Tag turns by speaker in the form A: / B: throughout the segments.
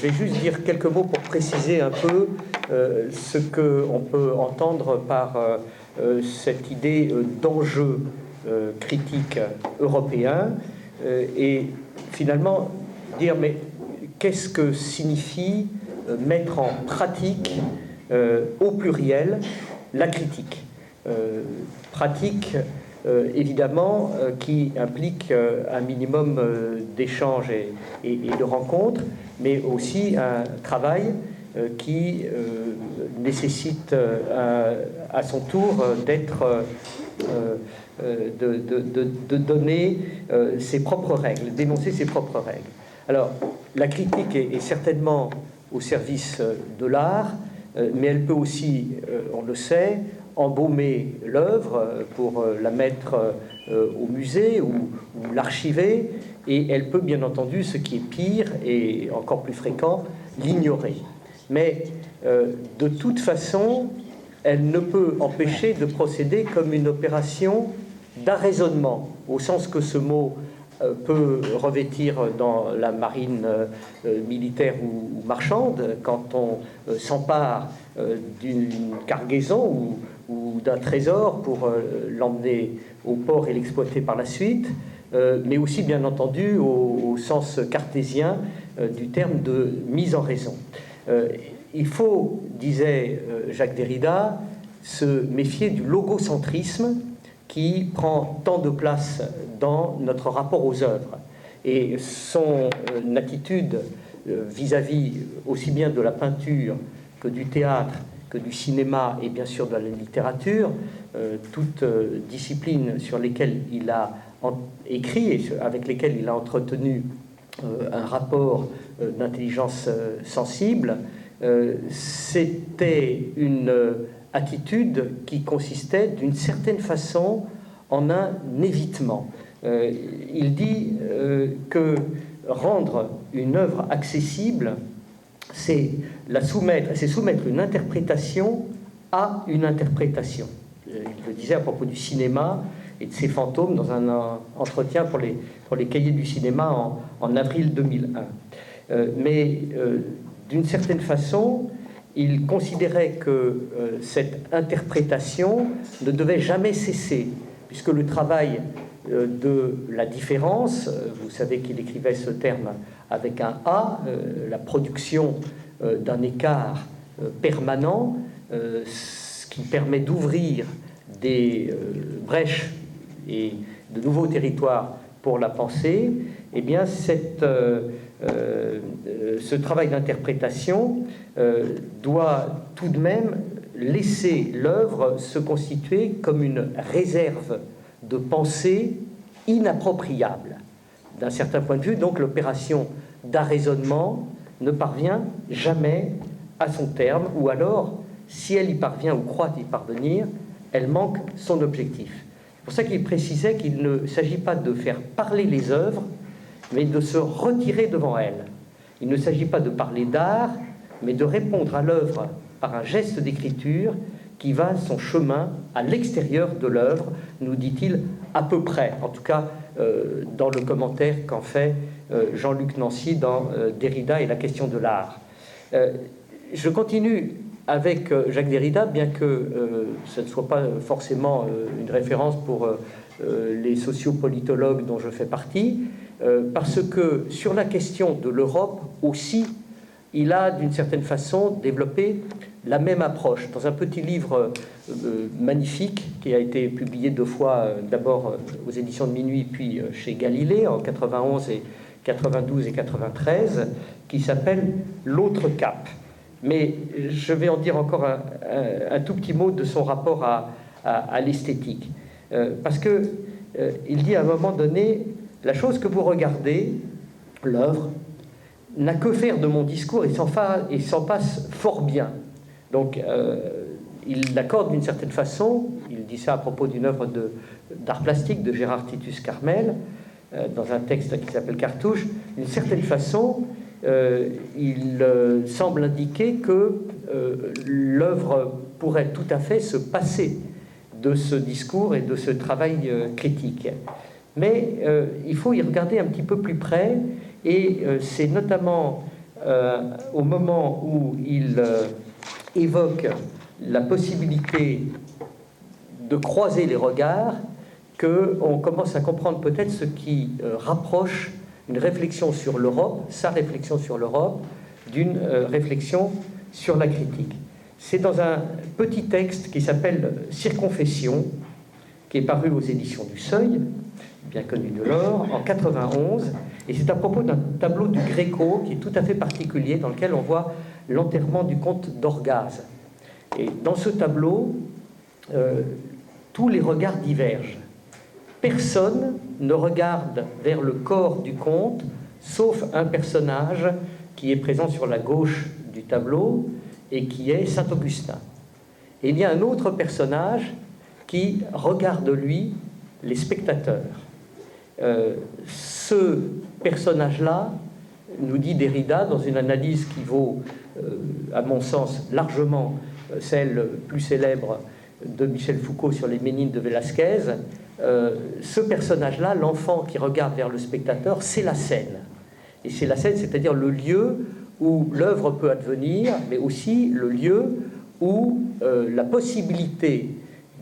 A: Je vais juste dire quelques mots pour préciser un peu ce qu'on peut entendre par cette idée d'enjeu critique européen et finalement dire mais qu'est-ce que signifie mettre en pratique au pluriel la critique. Pratique évidemment qui implique un minimum d'échanges et de rencontres, mais aussi un travail qui nécessite à son tour d'être de donner ses propres règles, d'énoncer ses propres règles. Alors, la critique est certainement au service de l'art, mais elle peut aussi, on le sait, embaumer l'œuvre pour la mettre au musée ou l'archiver, et elle peut bien entendu, ce qui est pire et encore plus fréquent, l'ignorer. Mais de toute façon, elle ne peut empêcher de procéder comme une opération d'arraisonnement, au sens que ce mot peut revêtir dans la marine militaire ou marchande, quand on s'empare d'une cargaison ou d'un trésor pour l'emmener au port et l'exploiter par la suite, mais aussi bien entendu au sens cartésien du terme de mise en raison. Il faut, disait Jacques Derrida, se méfier du logocentrisme qui prend tant de place dans notre rapport aux œuvres. Et son attitude vis-à-vis aussi bien de la peinture que du théâtre, que du cinéma et bien sûr de la littérature, toutes disciplines sur lesquelles il a écrit et avec lesquelles il a entretenu un rapport d'intelligence sensible, c'était une attitude qui consistait d'une certaine façon en un évitement. Il dit que rendre une œuvre accessible, c'est soumettre une interprétation à une interprétation. Il le disait à propos du cinéma et de ses fantômes dans un entretien pour les cahiers du cinéma en avril 2001. Mais d'une certaine façon, il considérait que cette interprétation ne devait jamais cesser, puisque le travail de la différence, vous savez qu'il écrivait ce terme avec un A, la production d'un écart permanent, ce qui permet d'ouvrir des brèches et de nouveaux territoires pour la pensée, eh bien ce travail d'interprétation doit tout de même laisser l'œuvre se constituer comme une réserve de pensée inappropriable. D'un certain point de vue, donc, l'opération d'arraisonnement ne parvient jamais à son terme, ou alors, si elle y parvient ou croit y parvenir, elle manque son objectif. C'est pour ça qu'il précisait qu'il ne s'agit pas de faire parler les œuvres, mais de se retirer devant elles. Il ne s'agit pas de parler d'art, mais de répondre à l'œuvre par un geste d'écriture qui va son chemin à l'extérieur de l'œuvre, nous dit-il, à peu près, en tout cas dans le commentaire qu'en fait Jean-Luc Nancy dans Derrida et la question de l'art. Je continue avec Jacques Derrida, bien que ce ne soit pas forcément une référence pour les sociopolitologues dont je fais partie, parce que sur la question de l'Europe aussi, il a d'une certaine façon développé la même approche. Dans un petit livre magnifique qui a été publié 2 fois, d'abord aux éditions de Minuit, puis chez Galilée en 91 et 92 et 93, qui s'appelle « L'autre cap ». Mais je vais en dire encore un tout petit mot de son rapport à l'esthétique. Parce qu'il dit à un moment donné, la chose que vous regardez, l'œuvre, n'a que faire de mon discours et s'en passe fort bien. Donc, il l'accorde d'une certaine façon, il dit ça à propos d'une œuvre d'art plastique de Gérard Titus Carmel, dans un texte qui s'appelle Cartouche. D'une certaine façon, il semble indiquer que l'œuvre pourrait tout à fait se passer de ce discours et de ce travail critique. Mais il faut y regarder un petit peu plus près, et c'est notamment au moment où il évoque la possibilité de croiser les regards, qu'on commence à comprendre peut-être ce qui rapproche une réflexion sur l'Europe, sa réflexion sur l'Europe, d'une réflexion sur la critique. C'est dans un petit texte qui s'appelle « Circonfession », qui est paru aux éditions du Seuil, bien connu de l'or, en 91, et c'est à propos d'un tableau du Gréco qui est tout à fait particulier, dans lequel on voit l'enterrement du comte d'Orgaz. Et dans ce tableau, tous les regards divergent. Personne ne regarde vers le corps du comte, sauf un personnage qui est présent sur la gauche du tableau et qui est Saint-Augustin. Et il y a un autre personnage qui regarde, lui, les spectateurs. Ce personnage-là, nous dit Derrida, dans une analyse qui vaut, à mon sens, largement celle plus célèbre de Michel Foucault sur les Ménines de Velázquez, ce personnage-là, l'enfant qui regarde vers le spectateur, c'est la scène. Et c'est la scène, c'est-à-dire le lieu où l'œuvre peut advenir, mais aussi le lieu où la possibilité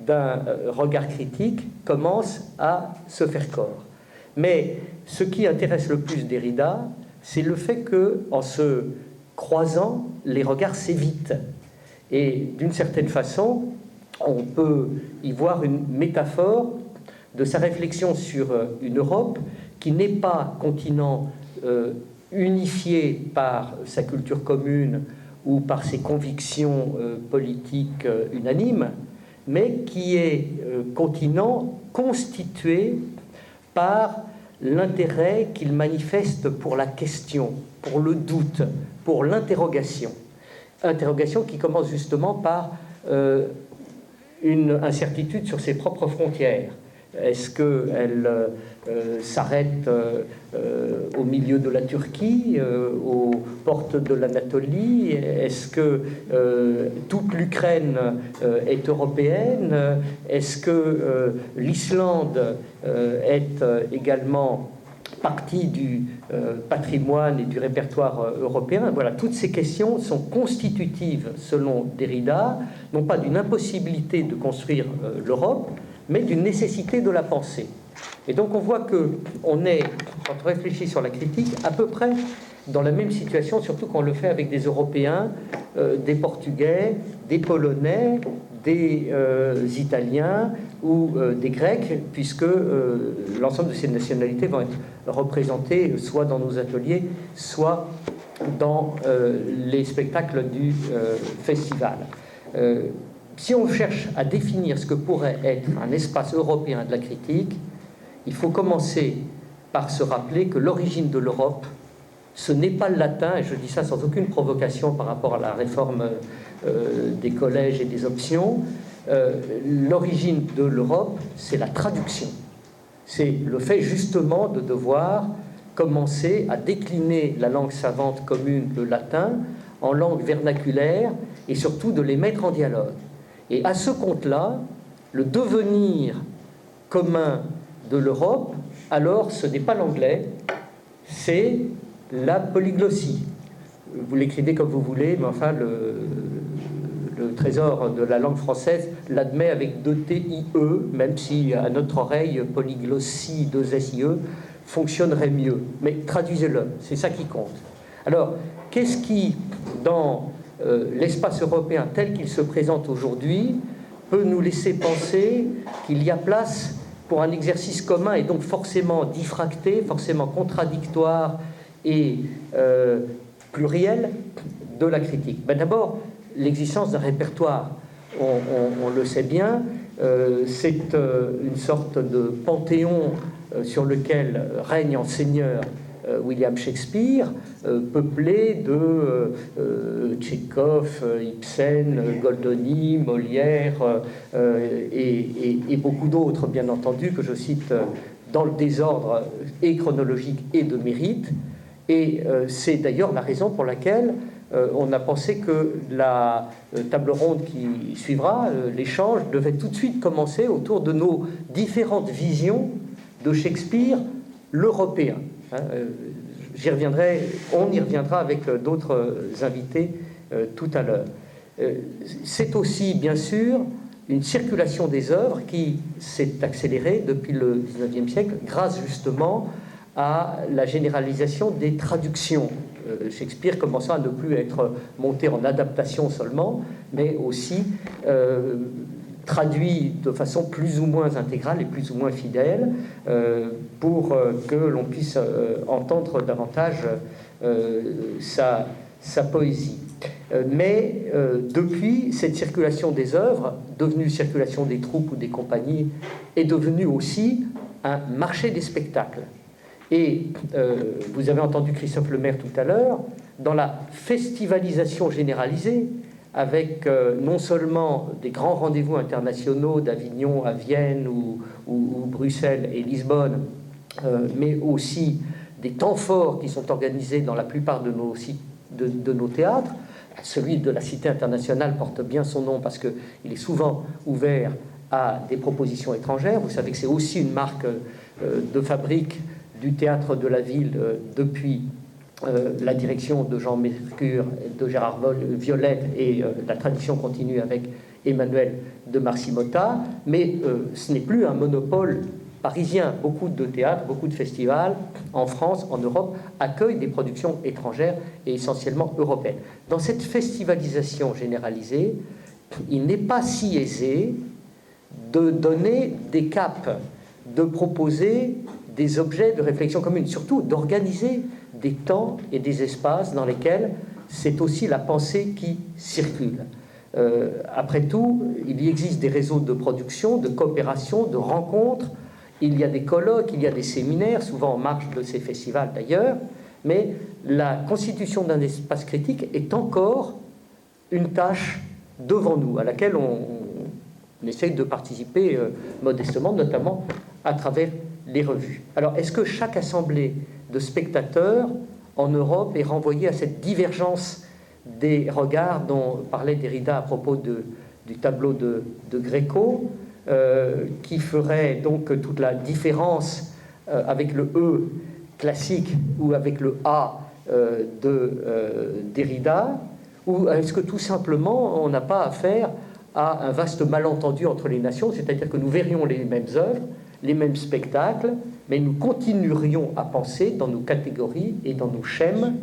A: d'un regard critique commence à se faire corps. Mais ce qui intéresse le plus Derrida, c'est le fait qu'en se croisant, les regards s'évitent. Et d'une certaine façon, on peut y voir une métaphore de sa réflexion sur une Europe qui n'est pas continent unifié par sa culture commune ou par ses convictions politiques unanimes, mais qui est continent constitué par l'intérêt qu'il manifeste pour la question, pour le doute, pour l'interrogation. Interrogation qui commence justement par une incertitude sur ses propres frontières. Est-ce qu'elle s'arrête au milieu de la Turquie, aux portes de l'Anatolie? Est-ce que toute l'Ukraine est européenne? Est-ce que l'Islande est également partie du patrimoine et du répertoire européen? Voilà, toutes ces questions sont constitutives, selon Derrida, non pas d'une impossibilité de construire l'Europe, mais d'une nécessité de la penser. Et donc on voit qu'on est, quand on réfléchit sur la critique, à peu près dans la même situation, surtout quand on le fait avec des Européens, des Portugais, des Polonais, des Italiens ou des Grecs, puisque l'ensemble de ces nationalités vont être représentées soit dans nos ateliers, soit dans les spectacles du festival. Si on cherche à définir ce que pourrait être un espace européen de la critique, il faut commencer par se rappeler que l'origine de l'Europe, ce n'est pas le latin, et je dis ça sans aucune provocation par rapport à la réforme des collèges et des options. L'origine de l'Europe, c'est la traduction. C'est le fait justement de devoir commencer à décliner la langue savante commune, le latin, en langue vernaculaire, et surtout de les mettre en dialogue. Et à ce compte-là, le devenir commun de l'Europe, alors ce n'est pas l'anglais, c'est la polyglossie. Vous l'écrivez comme vous voulez, mais enfin le trésor de la langue française l'admet avec 2 T-I-E, même si à notre oreille, polyglossie, 2 S-I-E, fonctionnerait mieux. Mais traduisez-le, c'est ça qui compte. Alors, qu'est-ce qui, dans l'espace européen tel qu'il se présente aujourd'hui, peut nous laisser penser qu'il y a place pour un exercice commun et donc forcément diffracté, forcément contradictoire et pluriel de la critique? D'abord, l'existence d'un répertoire, on le sait bien, c'est une sorte de panthéon sur lequel règne en seigneur William Shakespeare, peuplé de Tchekhov, Ibsen, Goldoni, Molière et beaucoup d'autres, bien entendu, que je cite dans le désordre et chronologique et de mérite. Et c'est d'ailleurs la raison pour laquelle on a pensé que la table ronde qui suivra, l'échange, devait tout de suite commencer autour de nos différentes visions de Shakespeare, l'européen. j'y reviendrai, on y reviendra avec d'autres invités tout à l'heure. C'est aussi, bien sûr, une circulation des œuvres qui s'est accélérée depuis le XIXe siècle grâce justement à la généralisation des traductions. Shakespeare commençant à ne plus être monté en adaptation seulement, mais aussi traduit de façon plus ou moins intégrale et plus ou moins fidèle pour que l'on puisse entendre davantage sa poésie. Mais depuis, cette circulation des œuvres, devenue circulation des troupes ou des compagnies, est devenue aussi un marché des spectacles. Et vous avez entendu Christophe Lemaire tout à l'heure, dans la festivalisation généralisée, avec non seulement des grands rendez-vous internationaux d'Avignon à Vienne ou Bruxelles et Lisbonne, mais aussi des temps forts qui sont organisés dans la plupart de nos théâtres. Celui de la Cité internationale porte bien son nom parce qu'il est souvent ouvert à des propositions étrangères. Vous savez que c'est aussi une marque de fabrique du théâtre de la ville depuis la direction de Jean Mercure, de Gérard Violette, et la tradition continue avec Emmanuel de Marcimotta, mais ce n'est plus un monopole parisien. Beaucoup de théâtres, beaucoup de festivals en France, en Europe, accueillent des productions étrangères et essentiellement européennes. Dans cette festivalisation généralisée, il n'est pas si aisé de donner des caps, de proposer des objets de réflexion commune, surtout d'organiser des temps et des espaces dans lesquels c'est aussi la pensée qui circule. Après tout, il y existe des réseaux de production, de coopération, de rencontres, il y a des colloques, il y a des séminaires, souvent en marge de ces festivals d'ailleurs, mais la constitution d'un espace critique est encore une tâche devant nous, à laquelle on essaye de participer modestement, notamment à travers les revues. Alors, est-ce que chaque assemblée de spectateurs en Europe est renvoyée à cette divergence des regards dont parlait Derrida à propos du tableau de Gréco, qui ferait donc toute la différence avec le E classique ou avec le A de Derrida, ou est-ce que tout simplement on n'a pas affaire à un vaste malentendu entre les nations, c'est-à-dire que nous verrions les mêmes œuvres, les mêmes spectacles, mais nous continuerions à penser dans nos catégories et dans nos schèmes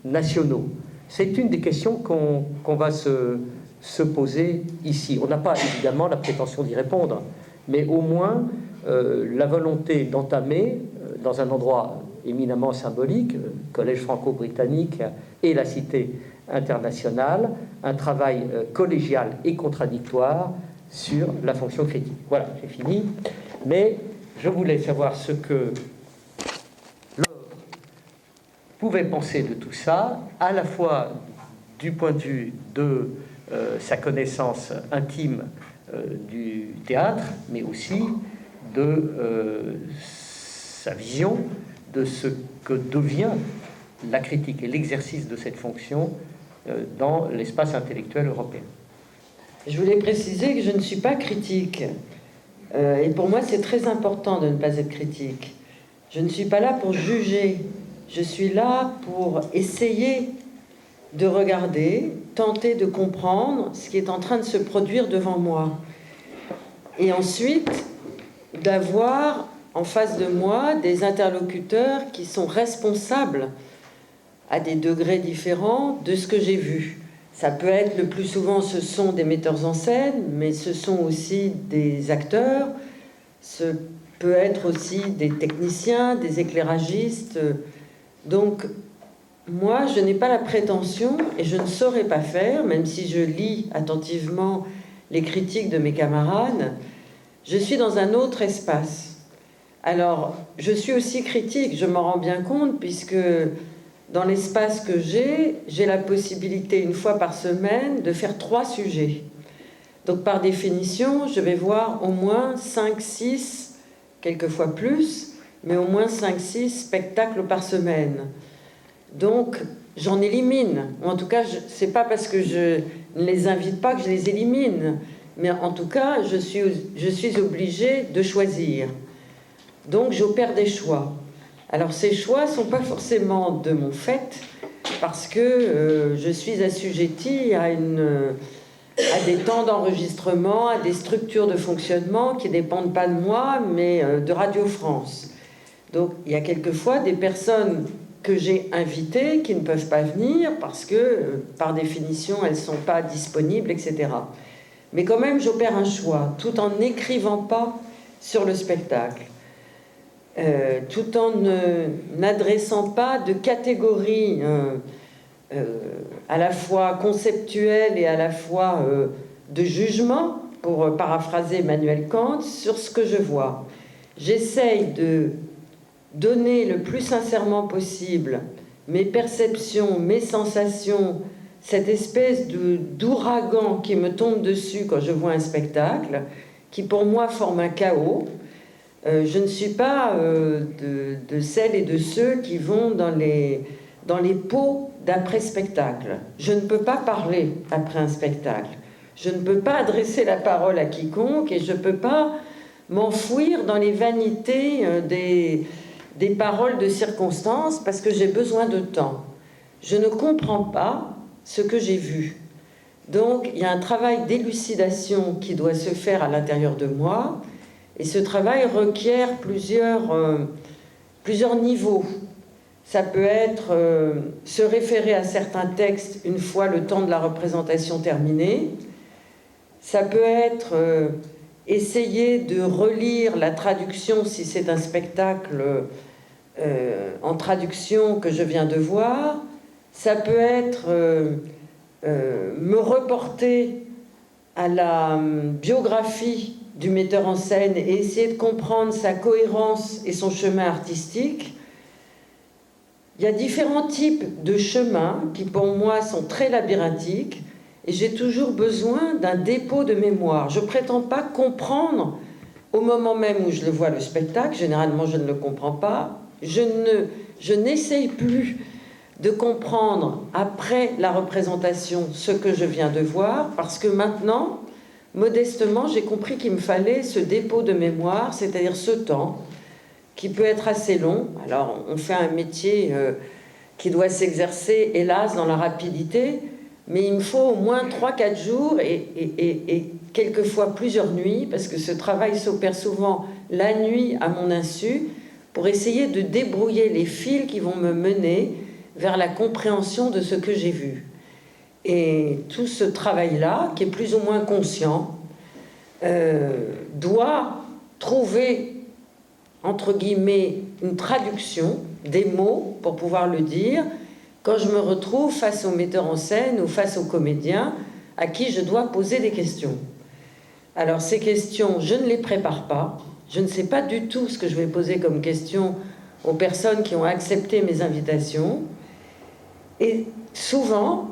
A: nationaux? C'est une des questions qu'on va se poser ici. On n'a pas évidemment la prétention d'y répondre, mais au moins la volonté d'entamer, dans un endroit éminemment symbolique, le Collège franco-britannique et la Cité internationale, un travail collégial et contradictoire sur la fonction critique. Voilà, j'ai fini. Mais je voulais savoir ce que l'auteur pouvait penser de tout ça, à la fois du point de vue de sa connaissance intime du théâtre, mais aussi de sa vision de ce que devient la critique et l'exercice de cette fonction dans l'espace intellectuel européen.
B: Je voulais préciser que je ne suis pas critique. Et pour moi, c'est très important de ne pas être critique. Je ne suis pas là pour juger. Je suis là pour essayer de regarder, tenter de comprendre ce qui est en train de se produire devant moi. Et ensuite, d'avoir en face de moi des interlocuteurs qui sont responsables à des degrés différents de ce que j'ai vu. Ça peut être, le plus souvent, ce sont des metteurs en scène, mais ce sont aussi des acteurs, ce peut être aussi des techniciens, des éclairagistes. Donc, moi, je n'ai pas la prétention, et je ne saurais pas faire, même si je lis attentivement les critiques de mes camarades, je suis dans un autre espace. Alors, je suis aussi critique, je m'en rends bien compte, puisque dans l'espace que j'ai la possibilité, une fois par semaine, de faire 3 sujets. Donc, par définition, je vais voir au moins 5, 6, quelquefois plus, mais au moins 5, 6 spectacles par semaine. Donc, j'en élimine. En tout cas, c'est pas parce que je ne les invite pas que je les élimine. Mais en tout cas, je suis obligée de choisir. Donc, j'opère des choix. Alors ces choix ne sont pas forcément de mon fait, parce que je suis assujettie à des temps d'enregistrement, à des structures de fonctionnement qui ne dépendent pas de moi, mais de Radio France. Donc il y a quelquefois des personnes que j'ai invitées qui ne peuvent pas venir parce que, par définition, elles ne sont pas disponibles, etc. Mais quand même, j'opère un choix, tout en n'écrivant pas sur le spectacle, tout en n'adressant pas de catégories à la fois conceptuelles et à la fois de jugement, pour paraphraser Emmanuel Kant, sur ce que je vois. J'essaye de donner le plus sincèrement possible mes perceptions, mes sensations, cette espèce d'ouragan qui me tombe dessus quand je vois un spectacle, qui pour moi forme un chaos. Je ne suis pas de celles et de ceux qui vont dans les pots d'après-spectacle. Je ne peux pas parler après un spectacle. Je ne peux pas adresser la parole à quiconque et je ne peux pas m'enfouir dans les vanités des paroles de circonstance parce que j'ai besoin de temps. Je ne comprends pas ce que j'ai vu. Donc, il y a un travail d'élucidation qui doit se faire à l'intérieur de moi, et ce travail requiert plusieurs niveaux. Ça peut être se référer à certains textes une fois le temps de la représentation terminé. Ça peut être essayer de relire la traduction si c'est un spectacle en traduction que je viens de voir. Ça peut être me reporter à la biographie du metteur en scène et essayer de comprendre sa cohérence et son chemin artistique. Il y a différents types de chemins qui pour moi sont très labyrinthiques et j'ai toujours besoin d'un dépôt de mémoire. Je ne prétends pas comprendre au moment même où je le vois le spectacle, généralement je ne le comprends pas. Je n'essaye plus de comprendre après la représentation ce que je viens de voir, parce que maintenant, modestement, j'ai compris qu'il me fallait ce dépôt de mémoire, c'est-à-dire ce temps qui peut être assez long. Alors, on fait un métier qui doit s'exercer, hélas, dans la rapidité, mais il me faut au moins 3-4 jours et quelquefois plusieurs nuits, parce que ce travail s'opère souvent la nuit à mon insu, pour essayer de débrouiller les fils qui vont me mener vers la compréhension de ce que j'ai vu. Et tout ce travail-là, qui est plus ou moins conscient, doit trouver, entre guillemets, une traduction des mots pour pouvoir le dire quand je me retrouve face au metteur en scène ou face au comédien à qui je dois poser des questions. Alors ces questions, je ne les prépare pas. Je ne sais pas du tout ce que je vais poser comme question aux personnes qui ont accepté mes invitations. Et souvent,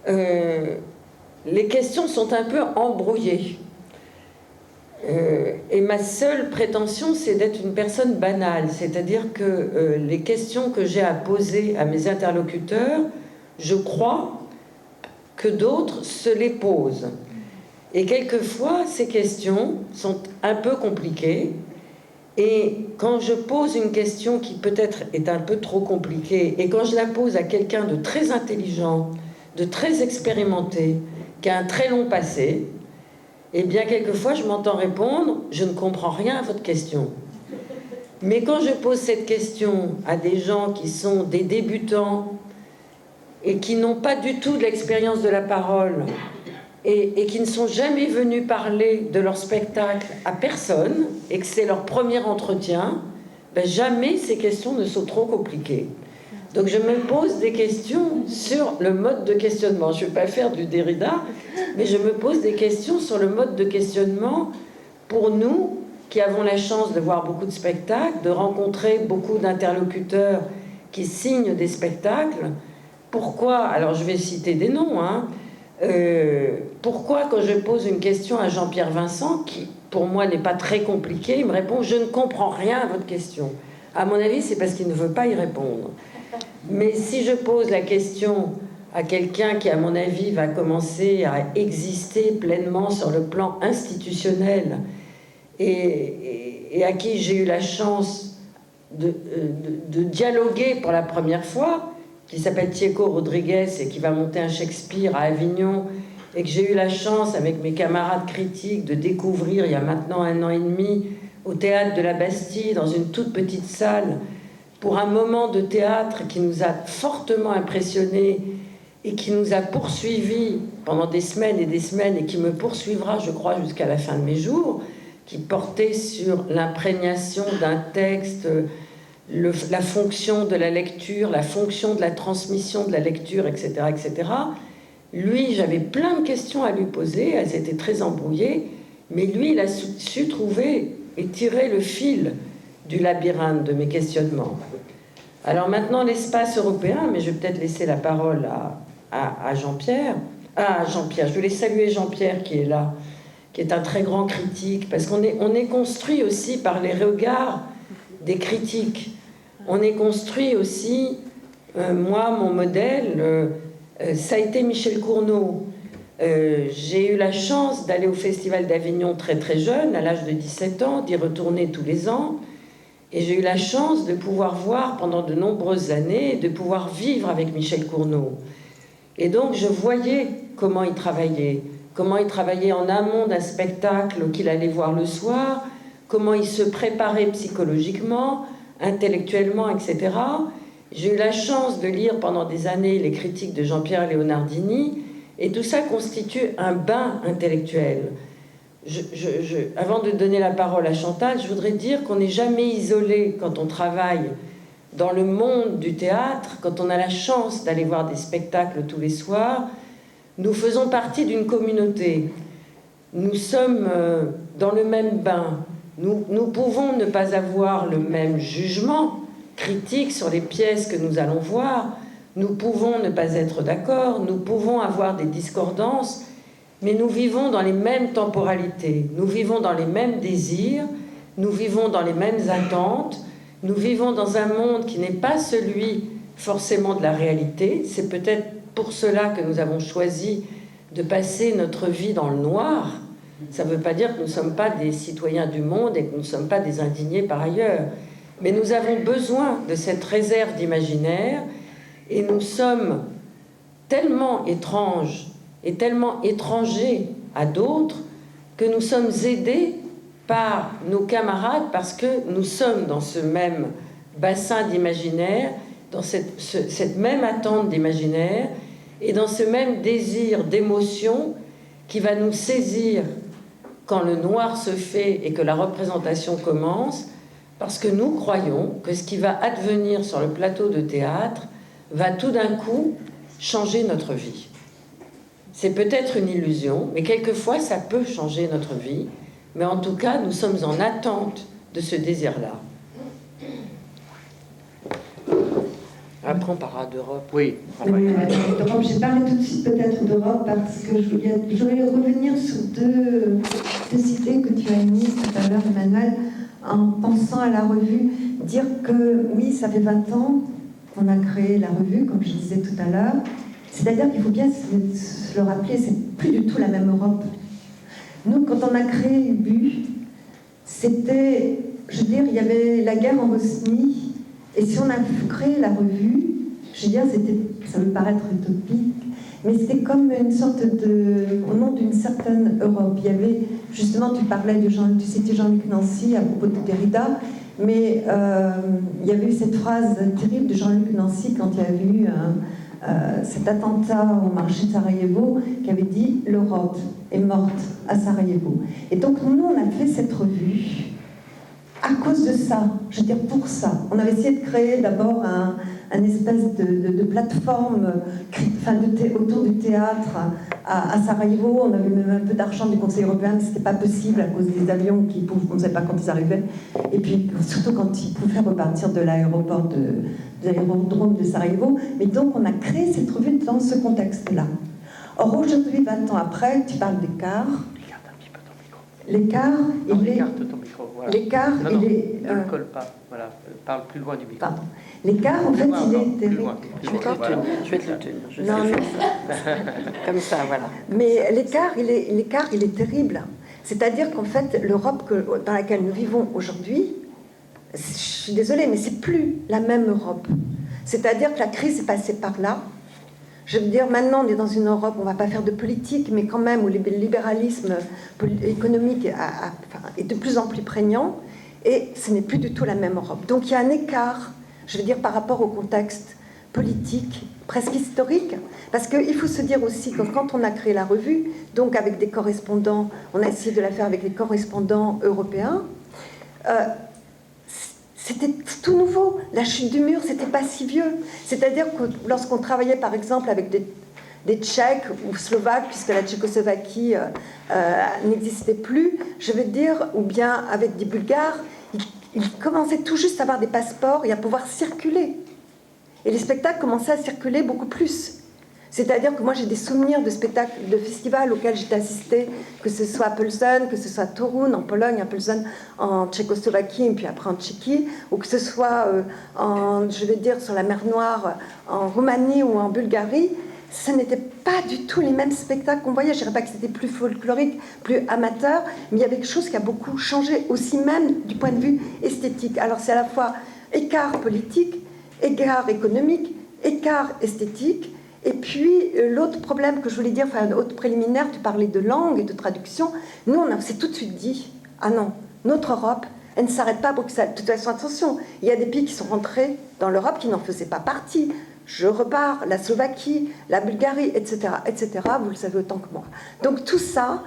B: les questions sont un peu embrouillées. Et ma seule prétention, c'est d'être une personne banale. C'est-à-dire que les questions que j'ai à poser à mes interlocuteurs, je crois que d'autres se les posent. Et quelquefois, ces questions sont un peu compliquées. Et quand je pose une question qui peut-être est un peu trop compliquée, et quand je la pose à quelqu'un de très intelligent, de très expérimenté, qui a un très long passé, eh bien, quelquefois, je m'entends répondre « Je ne comprends rien à votre question ». Mais quand je pose cette question à des gens qui sont des débutants et qui n'ont pas du tout de l'expérience de la parole et qui ne sont jamais venus parler de leur spectacle à personne et que c'est leur premier entretien, ben jamais ces questions ne sont trop compliquées. Donc je me pose des questions sur le mode de questionnement. Je ne vais pas faire du Derrida, mais je me pose des questions sur le mode de questionnement pour nous qui avons la chance de voir beaucoup de spectacles, de rencontrer beaucoup d'interlocuteurs qui signent des spectacles. Pourquoi, alors je vais citer des noms, pourquoi quand je pose une question à Jean-Pierre Vincent, qui pour moi n'est pas très compliqué, il me répond « Je ne comprends rien à votre question ». À mon avis, c'est parce qu'il ne veut pas y répondre. Mais si je pose la question à quelqu'un qui, à mon avis, va commencer à exister pleinement sur le plan institutionnel et à qui j'ai eu la chance de dialoguer pour la première fois, qui s'appelle Tieco Rodriguez et qui va monter un Shakespeare à Avignon, et que j'ai eu la chance, avec mes camarades critiques, de découvrir il y a maintenant 1 an et demi, au Théâtre de la Bastille, dans une toute petite salle, pour un moment de théâtre qui nous a fortement impressionnés et qui nous a poursuivis pendant des semaines et des semaines, et qui me poursuivra, je crois, jusqu'à la fin de mes jours, qui portait sur l'imprégnation d'un texte, la fonction de la lecture, la fonction de la transmission de la lecture, etc., etc. Lui, j'avais plein de questions à lui poser, elles étaient très embrouillées, mais lui, il a su trouver et tirer le fil du labyrinthe de mes questionnements. Alors maintenant, l'espace européen, mais je vais peut-être laisser la parole à Jean-Pierre. Jean-Pierre, je voulais saluer Jean-Pierre qui est là, qui est un très grand critique, parce qu'on est construit aussi par les regards des critiques. On est construit aussi, moi, mon modèle, ça a été Michel Cournot. J'ai eu la chance d'aller au Festival d'Avignon très très jeune, à l'âge de 17 ans, d'y retourner tous les ans. Et j'ai eu la chance de pouvoir voir pendant de nombreuses années, de pouvoir vivre avec Michel Cournot. Et donc je voyais comment il travaillait en amont d'un spectacle qu'il allait voir le soir, comment il se préparait psychologiquement, intellectuellement, etc. J'ai eu la chance de lire pendant des années les critiques de Jean-Pierre Leonardini, et tout ça constitue un bain intellectuel. Avant de donner la parole à Chantal, je voudrais dire qu'on n'est jamais isolé quand on travaille dans le monde du théâtre, quand on a la chance d'aller voir des spectacles tous les soirs. Nous faisons partie d'une communauté. Nous sommes dans le même bain. Nous pouvons ne pas avoir le même jugement critique sur les pièces que nous allons voir. Nous pouvons ne pas être d'accord. Nous pouvons avoir des discordances. Mais nous vivons dans les mêmes temporalités, nous vivons dans les mêmes désirs, nous vivons dans les mêmes attentes, nous vivons dans un monde qui n'est pas celui forcément de la réalité. C'est peut-être pour cela que nous avons choisi de passer notre vie dans le noir. Ça ne veut pas dire que nous ne sommes pas des citoyens du monde et que nous ne sommes pas des indignés par ailleurs. Mais nous avons besoin de cette réserve d'imaginaire, et nous sommes tellement étranges et tellement étrangers à d'autres que nous sommes aidés par nos camarades, parce que nous sommes dans ce même bassin d'imaginaire, dans cette même attente d'imaginaire et dans ce même désir d'émotion qui va nous saisir quand le noir se fait et que la représentation commence, parce que nous croyons que ce qui va advenir sur le plateau de théâtre va tout d'un coup changer notre vie. C'est peut-être une illusion, mais quelquefois ça peut changer notre vie. Mais en tout cas, nous sommes en attente de ce désir-là. Après, on parlera d'Europe.
C: Oui.
D: d'Europe. J'ai parlé tout de suite peut-être d'Europe parce que je voulais revenir sur deux idées que tu as émises tout à l'heure, Emmanuel, en pensant à la revue. Dire que oui, ça fait 20 ans qu'on a créé la revue, comme je disais tout à l'heure. C'est-à-dire qu'il faut bien se le rappeler, c'est plus du tout la même Europe. Nous, quand on a créé UBU, c'était, je veux dire, il y avait la guerre en Bosnie, et si on a créé la revue, je veux dire, ça peut paraître utopique, mais c'était comme une sorte au nom d'une certaine Europe. Il y avait, justement, tu citais Jean-Luc Nancy à propos de Derrida, mais il y avait eu cette phrase terrible de Jean-Luc Nancy quand il y avait eu cet attentat au marché de Sarajevo, qui avait dit « L'Europe est morte à Sarajevo ». Et donc nous, on a fait cette revue à cause de ça, je veux dire pour ça. On avait essayé de créer d'abord un espèce de plateforme autour du théâtre à Sarajevo. On avait même un peu d'argent du Conseil européen, mais c'était pas possible à cause des avions on ne savait pas quand ils arrivaient. Et puis surtout quand ils pouvaient repartir de l'aéroport de l'aérodrome de Sarajevo. Mais donc on a créé cette revue dans ce contexte-là. Or aujourd'hui, 20 ans après, tu parles d'écart. L'écart, il est...
C: Voilà.
D: L'écart,
C: il
D: est...
C: ne le colle pas. Voilà. Parle plus loin du micro.
D: Pardon. L'écart, en fait, il est terrible.
B: Je vais te le tenir.
D: Non, mais...
B: Comme ça, voilà.
D: Mais l'écart, il est terrible. C'est-à-dire qu'en fait, l'Europe dans laquelle nous vivons aujourd'hui, je suis désolée, mais c'est plus la même Europe. C'est-à-dire que la crise est passée par là. Je veux dire, maintenant, on est dans une Europe, on ne va pas faire de politique, mais quand même, où le libéralisme économique est de plus en plus prégnant, et ce n'est plus du tout la même Europe. Donc il y a un écart, je veux dire, par rapport au contexte politique, presque historique, parce qu'il faut se dire aussi que quand on a créé la revue, donc avec des correspondants, on a essayé de la faire avec les correspondants européens, c'était tout nouveau. La chute du mur, c'était pas si vieux. C'est-à-dire que lorsqu'on travaillait, par exemple, avec des Tchèques ou Slovaques, puisque la Tchécoslovaquie n'existait plus, je veux dire, ou bien avec des Bulgares, ils commençaient tout juste à avoir des passeports et à pouvoir circuler. Et les spectacles commençaient à circuler beaucoup plus. C'est-à-dire que moi, j'ai des souvenirs de spectacles, de festivals auxquels j'étais assistée, que ce soit à Plzeň, que ce soit à Torun, en Pologne, à Plzeň, en Tchécoslovaquie, et puis après en Tchéquie, ou que ce soit, je vais dire, sur la mer Noire, en Roumanie ou en Bulgarie. Ce n'était pas du tout les mêmes spectacles qu'on voyait. Je ne dirais pas que c'était plus folklorique, plus amateur, mais il y avait quelque chose qui a beaucoup changé, aussi même du point de vue esthétique. Alors c'est à la fois écart politique, écart économique, écart esthétique. Et puis, l'autre problème que je voulais dire, enfin, autre préliminaire, tu parlais de langue et de traduction. Nous, on s'est tout de suite dit, ah non, notre Europe, elle ne s'arrête pas à Bruxelles. De toute façon, attention, il y a des pays qui sont rentrés dans l'Europe qui n'en faisaient pas partie. Je repars, la Slovaquie, la Bulgarie, etc., etc., vous le savez autant que moi. Donc tout ça,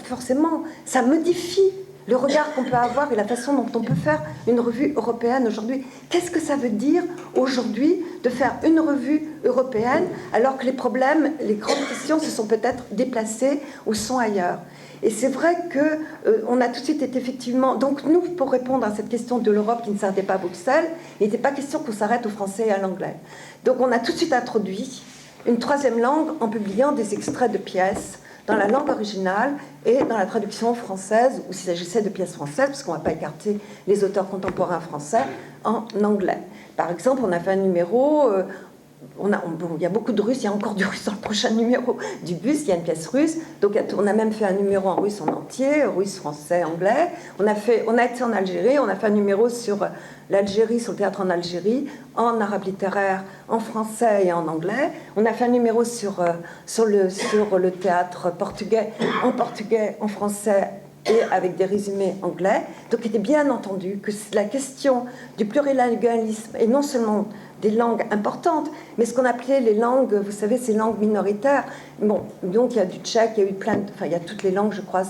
D: forcément, ça modifie le regard qu'on peut avoir et la façon dont on peut faire une revue européenne aujourd'hui. Qu'est-ce que ça veut dire aujourd'hui de faire une revue européenne alors que les problèmes, les grandes questions se sont peut-être déplacées ou sont ailleurs? Et c'est vrai qu'on a tout de suite été effectivement... Donc nous, pour répondre à cette question de l'Europe qui ne s'arrêtait pas à Bruxelles, il n'était pas question qu'on s'arrête au français et à l'anglais. Donc on a tout de suite introduit une troisième langue en publiant des extraits de pièces dans la langue originale et dans la traduction française, ou s'il s'agissait de pièces françaises, parce qu'on ne va pas écarter les auteurs contemporains français, en anglais. Par exemple, on a fait un numéro, il y a beaucoup de Russes, il y a encore du russe dans le prochain numéro du bus, il y a une pièce russe, donc on a même fait un numéro en russe en entier, russe, français, anglais. On a été en Algérie, on a fait un numéro sur l'Algérie, sur le théâtre en Algérie, en arabe littéraire, en français et en anglais. On a fait un numéro sur le théâtre portugais, en français et avec des résumés anglais. Donc il était bien entendu que la question du plurilingualisme, et non seulement des langues importantes, mais ce qu'on appelait les langues, vous savez, ces langues minoritaires. Bon, donc il y a du tchèque, il y a eu il y a toutes les langues, je crois,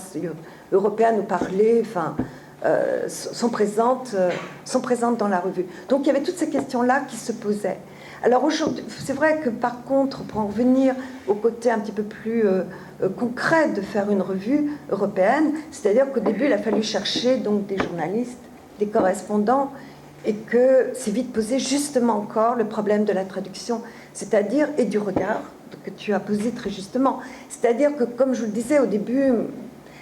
D: européennes ou parlées, sont présentes dans la revue. Donc il y avait toutes ces questions-là qui se posaient. Alors aujourd'hui, c'est vrai que par contre, pour en revenir au côté un petit peu plus concret de faire une revue européenne, c'est-à-dire qu'au début, il a fallu chercher donc des journalistes, des correspondants, et que c'est vite posé justement encore le problème de la traduction, c'est-à-dire, et du regard, que tu as posé très justement. C'est-à-dire que, comme je vous le disais au début,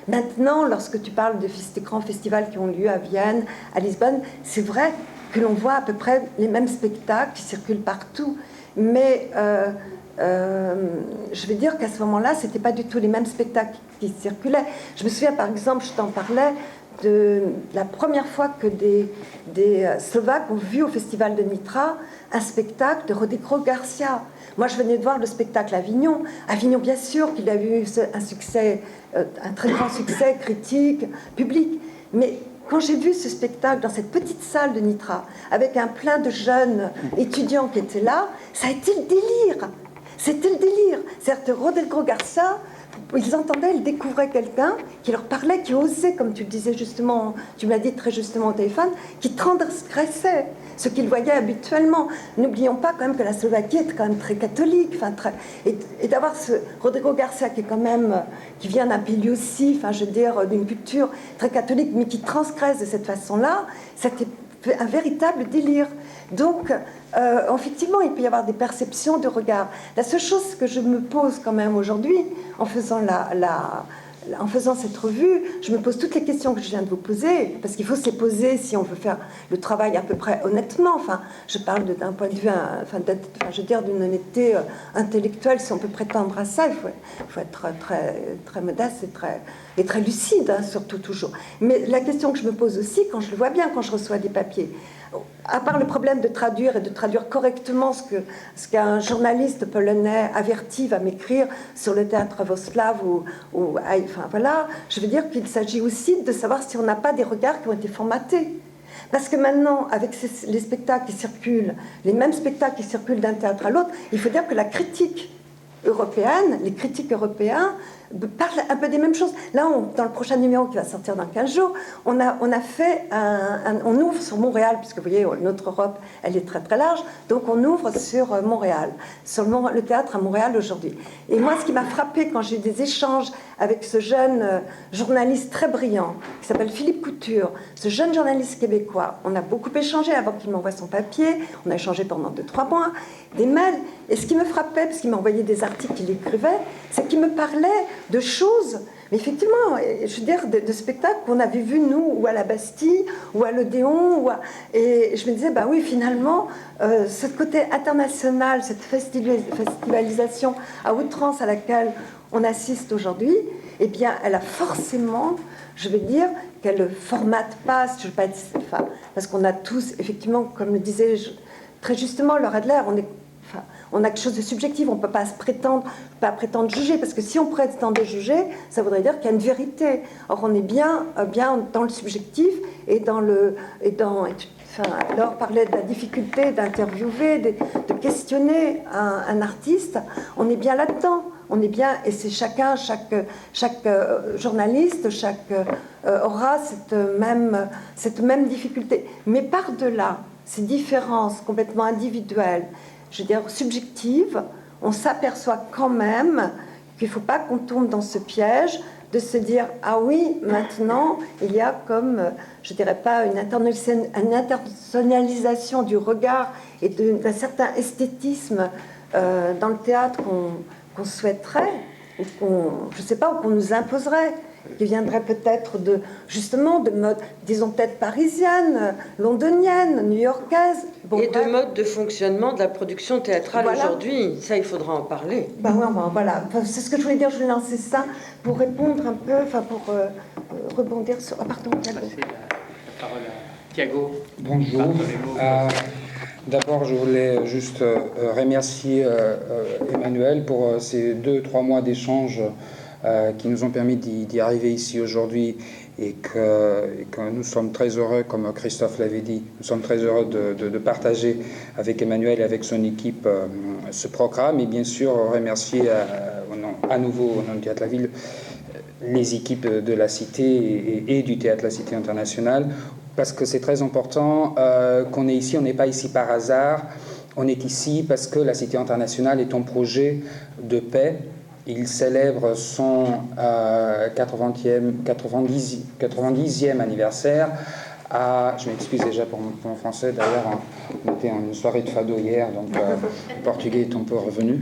D: maintenant, lorsque tu parles des grands festivals qui ont lieu à Vienne, à Lisbonne, c'est vrai que l'on voit à peu près les mêmes spectacles qui circulent partout, mais je vais dire qu'à ce moment-là, c'était pas du tout les mêmes spectacles qui circulaient. Je me souviens, par exemple, je t'en parlais, de la première fois que des Slovaques ont vu au festival de Nitra un spectacle de Rodrigo Garcia. Moi, je venais de voir le spectacle à Avignon. Avignon, bien sûr, qu'il a eu un succès, un très grand succès critique, public. Mais quand j'ai vu ce spectacle dans cette petite salle de Nitra, avec un plein de jeunes étudiants qui étaient là, ça a été le délire. C'était le délire. C'est-à-dire que Rodrigo Garcia, ils entendaient, ils découvraient quelqu'un qui leur parlait, qui osait, comme tu le disais justement, tu me l'as dit très justement au téléphone, qui transgressait ce qu'ils voyaient habituellement. N'oublions pas quand même que la Slovaquie est quand même très catholique, et d'avoir ce Rodrigo Garcia qui est quand même, qui vient d'un pays aussi, je veux dire, d'une culture très catholique, mais qui transgresse de cette façon-là, c'était un véritable délire. Donc, effectivement, il peut y avoir des perceptions de regard. La seule chose que je me pose quand même aujourd'hui, en faisant en faisant cette revue, je me pose toutes les questions que je viens de vous poser, parce qu'il faut se les poser si on veut faire le travail à peu près honnêtement. Enfin, je parle d'un point de vue, je veux dire, d'une honnêteté intellectuelle, si on peut prétendre à ça. Il faut être très, très modeste et très lucide, hein, surtout toujours. Mais la question que je me pose aussi, quand je le vois bien, quand je reçois des papiers, à part le problème de traduire et de traduire correctement ce qu'un journaliste polonais averti va m'écrire sur le théâtre Voslav enfin voilà, je veux dire qu'il s'agit aussi de savoir si on n'a pas des regards qui ont été formatés. Parce que maintenant, avec les spectacles qui circulent, les mêmes spectacles qui circulent d'un théâtre à l'autre, il faut dire que la critique européenne, les critiques européens parlent un peu des mêmes choses. Là, dans le prochain numéro qui va sortir dans 15 jours, on ouvre sur Montréal, puisque vous voyez, notre Europe, elle est très très large, donc on ouvre sur Montréal, sur le théâtre à Montréal aujourd'hui. Et moi, ce qui m'a frappé quand j'ai eu des échanges avec ce jeune journaliste très brillant, qui s'appelle Philippe Couture, ce jeune journaliste québécois, on a beaucoup échangé avant qu'il m'envoie son papier, on a échangé pendant 2-3 mois, des mails, et ce qui me frappait, parce qu'il m'a envoyé des articles qu'il écrivait, c'est qu'il me parlait de choses, mais effectivement, je veux dire, de spectacles qu'on avait vus, nous, ou à la Bastille, ou à l'Odéon, et je me disais, bah oui, finalement, ce côté international, cette festivalisation à outrance à laquelle on assiste aujourd'hui, eh bien, elle a forcément, je veux dire, qu'elle ne formate pas, je veux pas être, enfin, parce qu'on a tous, effectivement, comme le disait très justement Laura Adler, on a quelque chose de subjectif, on ne peut pas prétendre juger, parce que si on prétendait juger, ça voudrait dire qu'il y a une vérité. Or, on est bien dans le subjectif et Laure parlait de la difficulté d'interviewer, de questionner un artiste. On est bien là-dedans. On est bien, et c'est chaque journaliste, aura cette même difficulté. Mais par-delà ces différences complètement individuelles, je veux dire subjectives, on s'aperçoit quand même qu'il ne faut pas qu'on tombe dans ce piège de se dire « Ah oui, maintenant, il y a comme, je dirais pas, une internationalisation du regard et d'un certain esthétisme dans le théâtre qu'on souhaiterait, ou je sais pas, ou qu'on nous imposerait, qui viendrait peut-être de mode, disons peut-être parisienne, londonienne, new-yorkaise.
B: Bon, et bref. De mode de fonctionnement de la production théâtrale aujourd'hui. Ça, il faudra en parler.
D: Voilà. C'est ce que je voulais dire. Je voulais lancer ça pour répondre un peu, pour rebondir sur... Oh, pardon, Thiago.
C: Passer la parole à Thiago.
E: Bonjour. D'abord, je voulais juste remercier Emmanuel pour ces 2-3 mois d'échange qui nous ont permis d'y arriver ici aujourd'hui et que nous sommes très heureux, comme Christophe l'avait dit, nous sommes très heureux de partager avec Emmanuel et avec son équipe ce programme, et bien sûr remercier à nouveau au nom du Théâtre La Ville les équipes de la Cité et du Théâtre La Cité Internationale, parce que c'est très important qu'on est ici, on n'est pas ici par hasard, on est ici parce que la Cité Internationale est un projet de paix. Il célèbre son 90e anniversaire. Je m'excuse déjà pour mon français, d'ailleurs, on était en une soirée de fado hier, donc le portugais est un peu revenu.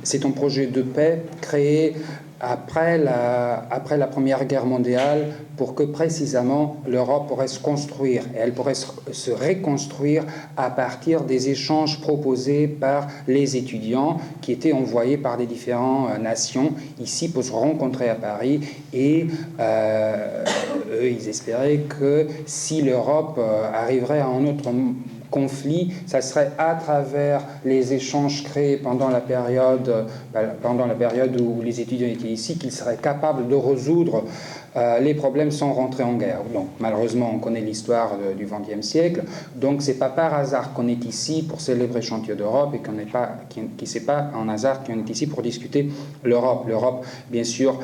E: C'est un projet de paix créé après la Première Guerre mondiale pour que précisément l'Europe pourrait se construire, et elle pourrait se reconstruire à partir des échanges proposés par les étudiants qui étaient envoyés par les différentes nations ici pour se rencontrer à Paris, et eux, ils espéraient que si l'Europe arriverait à un autre conflit, ça serait à travers les échanges créés pendant la période où les étudiants étaient ici qu'ils seraient capables de résoudre les problèmes sans rentrer en guerre. Donc, malheureusement, on connaît l'histoire du XXe siècle, donc c'est pas par hasard qu'on est ici pour célébrer Chantier d'Europe et c'est pas un hasard qu'on est ici pour discuter l'Europe, bien sûr,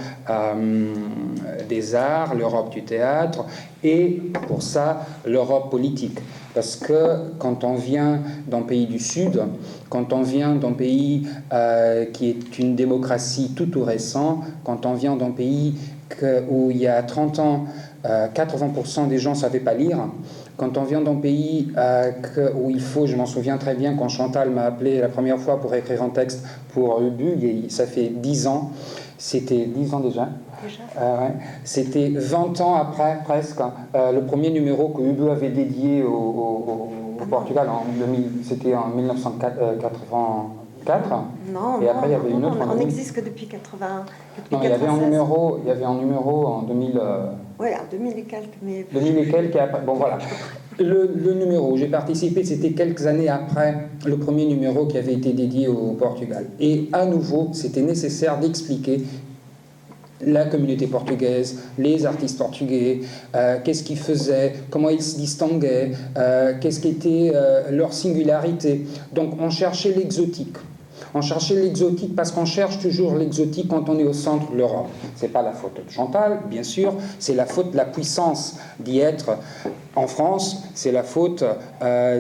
E: des arts, l'Europe du théâtre, et pour ça, l'Europe politique. Parce que quand on vient d'un pays du Sud, quand on vient d'un pays qui est une démocratie tout récent, quand on vient d'un pays où il y a 30 ans, 80% des gens ne savaient pas lire, quand on vient d'un pays où il faut, je m'en souviens très bien quand Chantal m'a appelé la première fois pour écrire un texte pour Ubu, ça fait 10 ans, C'était 10 ans déjà. Ouais. C'était 20 ans après, presque, le premier numéro que Ubu avait dédié au Portugal. C'était en 1984.
D: Non,
E: et après, il y avait une autre.
D: On n'existe que depuis 80.
E: Non, il y avait un numéro en 2000.
D: Oui, en 2000 et quelques. Mais...
E: 2000 et quelques, et après. Bon, voilà. Le numéro où j'ai participé, c'était quelques années après le premier numéro qui avait été dédié au Portugal. Et à nouveau, c'était nécessaire d'expliquer la communauté portugaise, les artistes portugais, qu'est-ce qu'ils faisaient, comment ils se distinguaient, qu'est-ce qu'était leur singularité. Donc on cherchait l'exotique. On cherchait l'exotique parce qu'on cherche toujours l'exotique quand on est au centre de l'Europe. Ce n'est pas la faute de Chantal, bien sûr, c'est la faute de la puissance d'y être en France, c'est la faute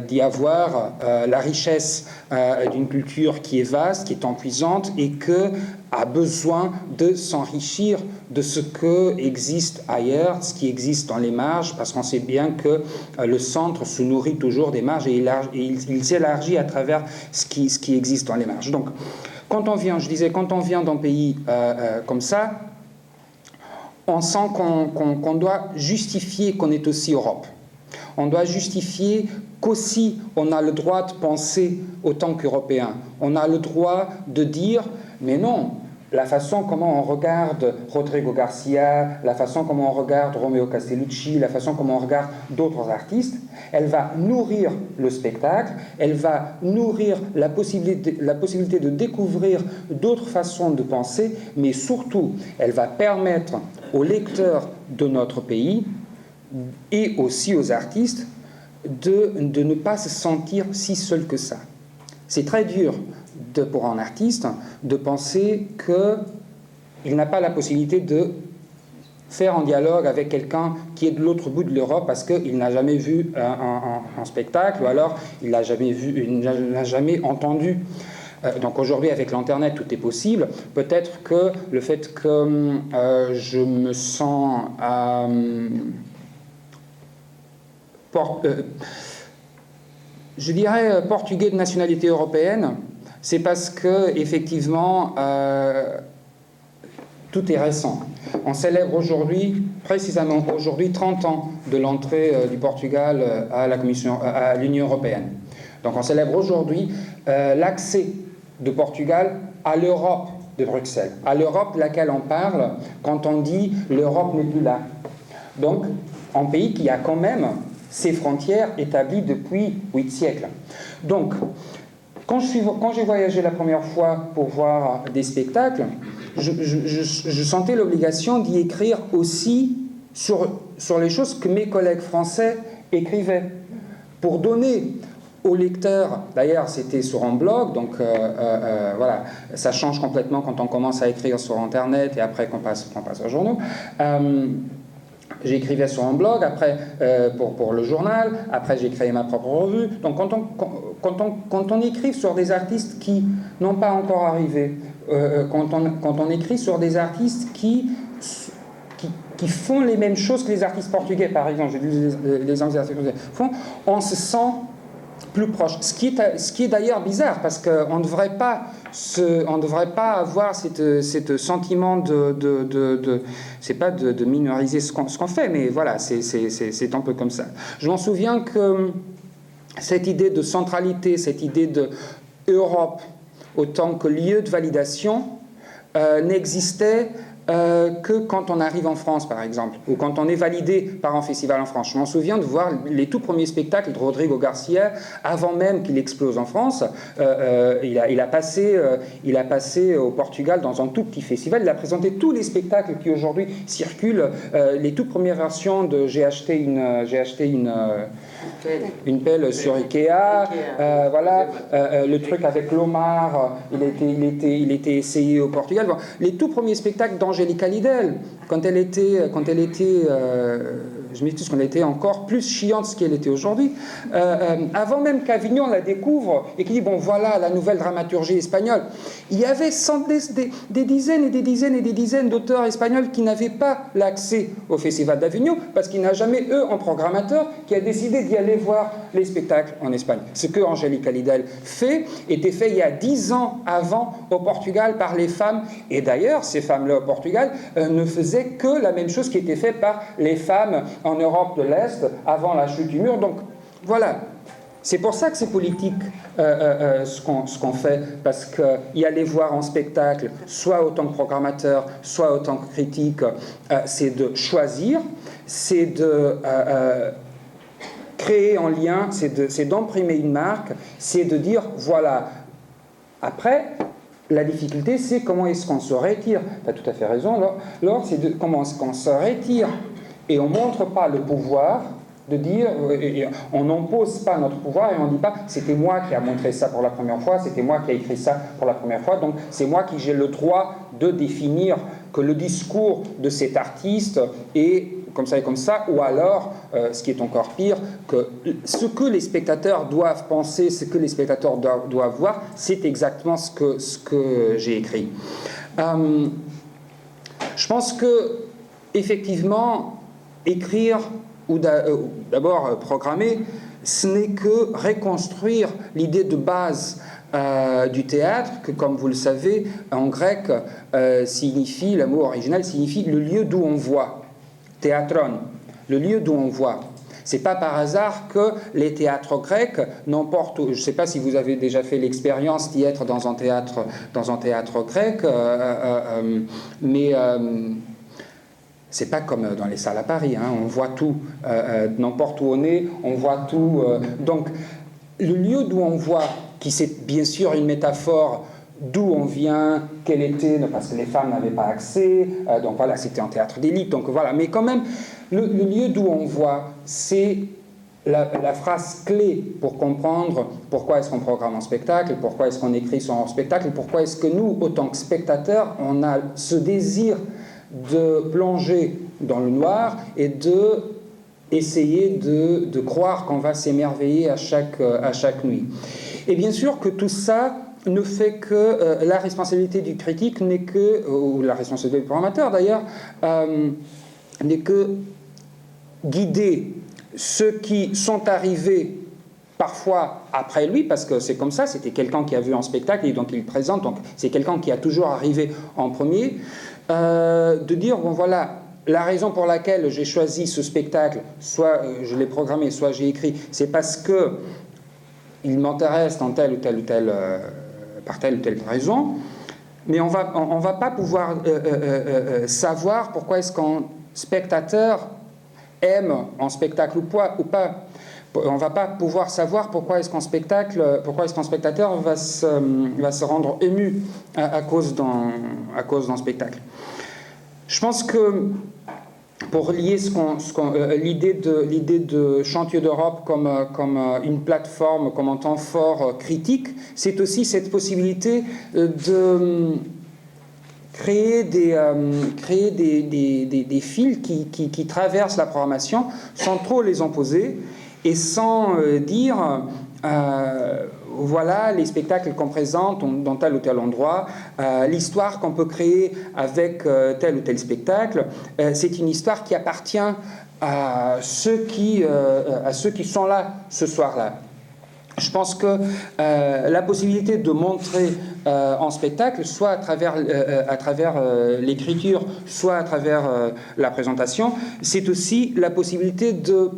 E: d'y avoir la richesse d'une culture qui est vaste, qui est empuisante et qui a besoin de s'enrichir de ce qui existe ailleurs, ce qui existe dans les marges, parce qu'on sait bien que le centre se nourrit toujours des marges et il s'élargit à travers ce qui existe dans les marges. Donc, quand on vient d'un pays comme ça, on sent qu'on doit justifier qu'on est aussi Europe. On doit justifier qu'aussi on a le droit de penser autant qu'Européens. On a le droit de dire, mais non, la façon comment on regarde Rodrigo Garcia, la façon comment on regarde Romeo Castellucci, la façon comment on regarde d'autres artistes, elle va nourrir le spectacle, elle va nourrir la possibilité de découvrir d'autres façons de penser, mais surtout, elle va permettre aux lecteurs de notre pays et aussi aux artistes de ne pas se sentir si seuls que ça. C'est très dur pour un artiste de penser qu'il n'a pas la possibilité de faire un dialogue avec quelqu'un qui est de l'autre bout de l'Europe parce qu'il n'a jamais vu un spectacle ou alors il n'a jamais entendu. Donc aujourd'hui, avec l'Internet, tout est possible. Peut-être que le fait que je me sens... je dirais portugais de nationalité européenne, c'est parce que effectivement tout est récent. On célèbre aujourd'hui, précisément aujourd'hui, 30 ans de l'entrée du Portugal à l'Union européenne. Donc on célèbre aujourd'hui l'accès de Portugal à l'Europe de Bruxelles, à l'Europe de laquelle on parle quand on dit l'Europe n'est plus là. Donc un pays qui a quand même ses frontières établies depuis 8 siècles. Donc, quand j'ai voyagé la première fois pour voir des spectacles, je sentais l'obligation d'y écrire aussi sur les choses que mes collègues français écrivaient, pour donner aux lecteurs, d'ailleurs c'était sur un blog, donc voilà, ça change complètement quand on commence à écrire sur Internet et après qu'on passe aux journaux. J'écrivais sur un blog, après pour le journal, après j'ai créé ma propre revue. Donc quand on écrit sur des artistes qui n'ont pas encore arrivé, quand on écrit sur des artistes qui font les mêmes choses que les artistes portugais, par exemple, j'ai vu les artistes font, on se sent plus proche. Ce qui est d'ailleurs bizarre, parce qu'on ne devrait pas avoir ce sentiment c'est pas de minoriser ce qu'on fait, mais voilà, c'est un peu comme ça. Je m'en souviens que cette idée de centralité, cette idée de Europe autant que lieu de validation n'existait que quand on arrive en France, par exemple, ou quand on est validé par un festival en France. Je m'en souviens de voir les tout premiers spectacles de Rodrigo Garcia, avant même qu'il explose en France. Il a passé au Portugal dans un tout petit festival. Il a présenté tous les spectacles qui aujourd'hui circulent, les toutes premières versions de J'ai acheté une pelle sur Ikea, voilà, le truc avec l'Omar, il était essayé au Portugal. Bon, les tout premiers spectacles d'Angélica Lidl, quand elle était je m'excuse qu'on a été encore plus chiante ce qu'elle était aujourd'hui, avant même qu'Avignon la découvre et qu'il dit, bon voilà, la nouvelle dramaturgie espagnole, il y avait des dizaines et des dizaines et des dizaines d'auteurs espagnols qui n'avaient pas l'accès au Festival d'Avignon, parce qu'il n'a jamais, eux, en programmateur, qui a décidé d'y aller voir les spectacles en Espagne. Ce que Angélica Lidl fait, était fait il y a 10 ans avant au Portugal par les femmes, et d'ailleurs, ces femmes-là au Portugal ne faisaient que la même chose qui était faite par les femmes en Europe de l'Est avant la chute du mur. Donc, voilà. C'est pour ça que c'est politique ce qu'on fait, parce qu'y aller voir en spectacle, soit autant que programmateur, soit autant que critique, c'est de choisir, c'est de créer en lien, c'est d'imprimer une marque, c'est de dire, voilà. Après, la difficulté, c'est comment est-ce qu'on se retire. Tu as tout à fait raison, Laure, c'est de comment est-ce qu'on se retire et on ne montre pas le pouvoir de dire, et on n'impose pas notre pouvoir et on ne dit pas c'était moi qui a montré ça pour la première fois, c'était moi qui a écrit ça pour la première fois, donc c'est moi qui j'ai le droit de définir que le discours de cet artiste est comme ça et comme ça, ou alors, ce qui est encore pire, que ce que les spectateurs doivent penser, ce que les spectateurs doivent voir, c'est exactement ce que j'ai écrit. Je pense que, effectivement, écrire ou d'abord programmer, ce n'est que reconstruire l'idée de base du théâtre, que comme vous le savez, en grec, signifie, le mot original signifie le lieu d'où on voit. Théatron, le lieu d'où on voit. C'est pas par hasard que les théâtres grecs n'emportent. Je ne sais pas si vous avez déjà fait l'expérience d'y être dans un théâtre grec, mais c'est pas comme dans les salles à Paris. Hein, on voit tout, n'importe où on est, on voit tout. Donc, le lieu d'où on voit, qui c'est bien sûr une métaphore d'où on vient, quel était, parce que les femmes n'avaient pas accès, donc voilà, c'était un théâtre d'élite, donc voilà, mais quand même, le lieu d'où on voit, c'est la phrase clé pour comprendre pourquoi est-ce qu'on programme un spectacle, pourquoi est-ce qu'on écrit son spectacle, pourquoi est-ce que nous, autant que spectateurs, on a ce désir de plonger dans le noir et de essayer de croire qu'on va s'émerveiller à chaque nuit. Et bien sûr que tout ça ne fait que la responsabilité du critique n'est que, ou la responsabilité du programmateur d'ailleurs, n'est que guider ceux qui sont arrivés parfois après lui, parce que c'est comme ça, c'était quelqu'un qui a vu un spectacle et donc il le présente, donc c'est quelqu'un qui a toujours arrivé en premier, de dire, bon voilà, la raison pour laquelle j'ai choisi ce spectacle, soit je l'ai programmé, soit j'ai écrit, c'est parce que il m'intéresse dans telle ou telle par telle ou telle raison, mais on va pas pouvoir savoir pourquoi est-ce qu'un spectateur aime un spectacle ou pas. On va pas pouvoir savoir pourquoi est-ce qu'un spectateur va se rendre ému à cause d'un spectacle. Je pense que pour lier l'idée de Chantier d'Europe comme une plateforme, comme un temps fort critique, c'est aussi cette possibilité de créer des fils qui traversent la programmation sans trop les imposer et sans dire voilà les spectacles qu'on présente dans tel ou tel endroit, l'histoire qu'on peut créer avec tel ou tel spectacle, c'est une histoire qui appartient à ceux qui sont là ce soir-là. Je pense que la possibilité de montrer en spectacle, soit à travers l'écriture, soit à travers la présentation, c'est aussi la possibilité de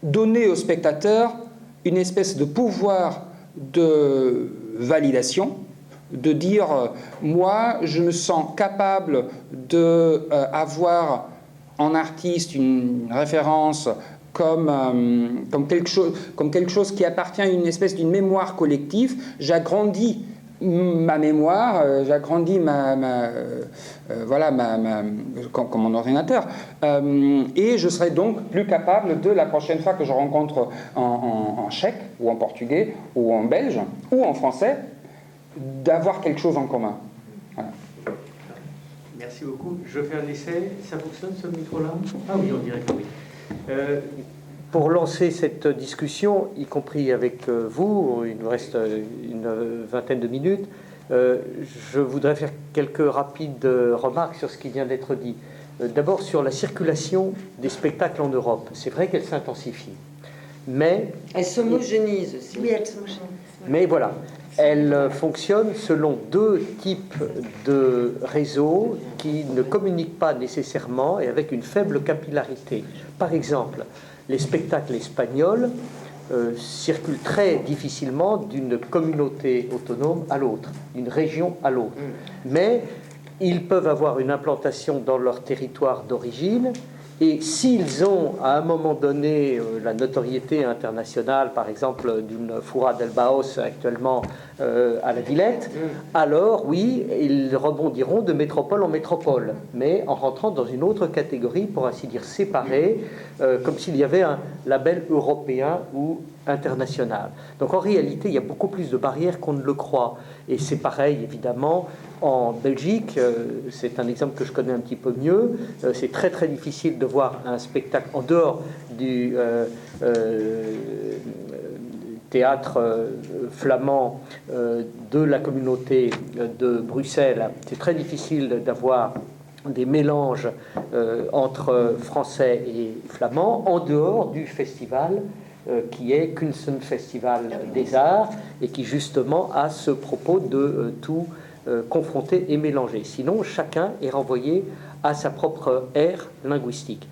E: donner au spectateur une espèce de pouvoir de validation, de dire moi je me sens capable d'avoir en artiste une référence comme quelque chose qui appartient à une espèce d'une mémoire collective. J'agrandis ma mémoire, j'agrandis comme mon ordinateur, et je serai donc plus capable de, la prochaine fois que je rencontre en tchèque, ou en portugais, ou en belge, ou en français, d'avoir quelque chose en commun. Voilà.
A: Merci beaucoup. Je fais un essai. Ça fonctionne ce micro-là? Ah oui, on dirait que oui. Pour lancer cette discussion, y compris avec vous, il nous reste une vingtaine de minutes, je voudrais faire quelques rapides remarques sur ce qui vient d'être dit. D'abord sur la circulation des spectacles en Europe. C'est vrai qu'elle s'intensifie, mais...
B: Elle s'homogénise aussi.
D: Oui, elle s'homogénise.
A: Mais voilà, elle fonctionne selon deux types de réseaux qui ne communiquent pas nécessairement et avec une faible capillarité. Par exemple, les spectacles espagnols circulent très difficilement d'une communauté autonome à l'autre, d'une région à l'autre. Mais ils peuvent avoir une implantation dans leur territoire d'origine, et s'ils ont à un moment donné la notoriété internationale, par exemple d'une Fura del Baos actuellement à la Villette, alors oui, ils rebondiront de métropole en métropole, mais en rentrant dans une autre catégorie, pour ainsi dire séparée, comme s'il y avait un label européen ou international. Donc en réalité, il y a beaucoup plus de barrières qu'on ne le croit. Et c'est pareil, évidemment, en Belgique, c'est un exemple que je connais un petit peu mieux, c'est très très difficile de voir un spectacle en dehors du théâtre flamand de la communauté de Bruxelles. C'est très difficile d'avoir des mélanges entre français et flamands en dehors du festival qui est Kunstenfestival des Arts et qui justement a ce propos de tout confronter et mélanger. Sinon, chacun est renvoyé à sa propre aire linguistique.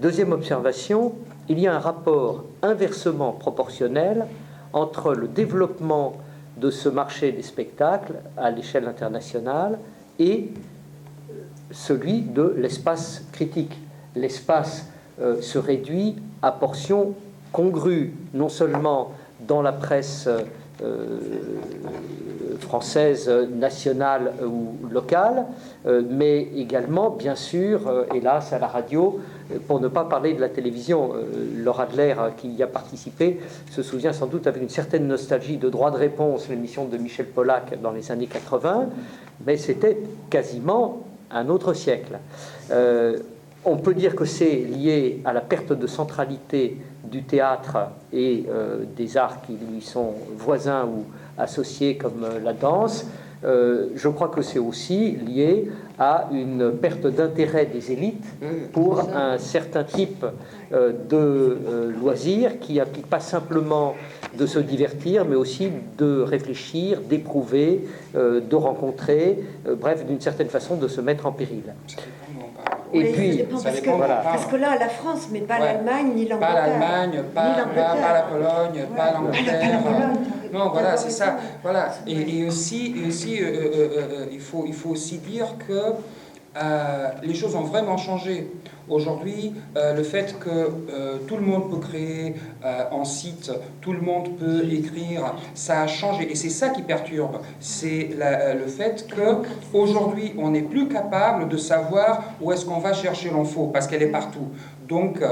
A: Deuxième observation, il y a un rapport inversement proportionnel entre le développement de ce marché des spectacles à l'échelle internationale et celui de l'espace critique. L'espace se réduit à portions congrues, non seulement dans la presse française, nationale ou locale, mais également, bien sûr, hélas, à la radio, pour ne pas parler de la télévision. Laura Adler, qui y a participé, se souvient sans doute avec une certaine nostalgie de Droit de réponse, l'émission de Michel Pollack dans les années 80, mais c'était quasiment un autre siècle. On peut dire que c'est lié à la perte de centralité du théâtre et des arts qui lui sont voisins ou associés comme la danse. Je crois que c'est aussi lié à une perte d'intérêt des élites pour un certain type de loisirs qui implique pas simplement de se divertir, mais aussi de réfléchir, d'éprouver, de rencontrer, bref, d'une certaine façon de se mettre en péril.
D: Et
A: oui, puis,
D: parce que là, la France, mais pas l'Allemagne, ni l'Angleterre.
E: Pas l'Allemagne, pas la Pologne, pas l'Angleterre. Non, voilà, c'est ça. Voilà. Et aussi, il faut aussi dire que les choses ont vraiment changé. Aujourd'hui, le fait que tout le monde peut créer en site, tout le monde peut écrire, ça a changé. Et c'est ça qui perturbe. C'est le fait qu'aujourd'hui, on n'est plus capable de savoir où est-ce qu'on va chercher l'info, parce qu'elle est partout. Donc,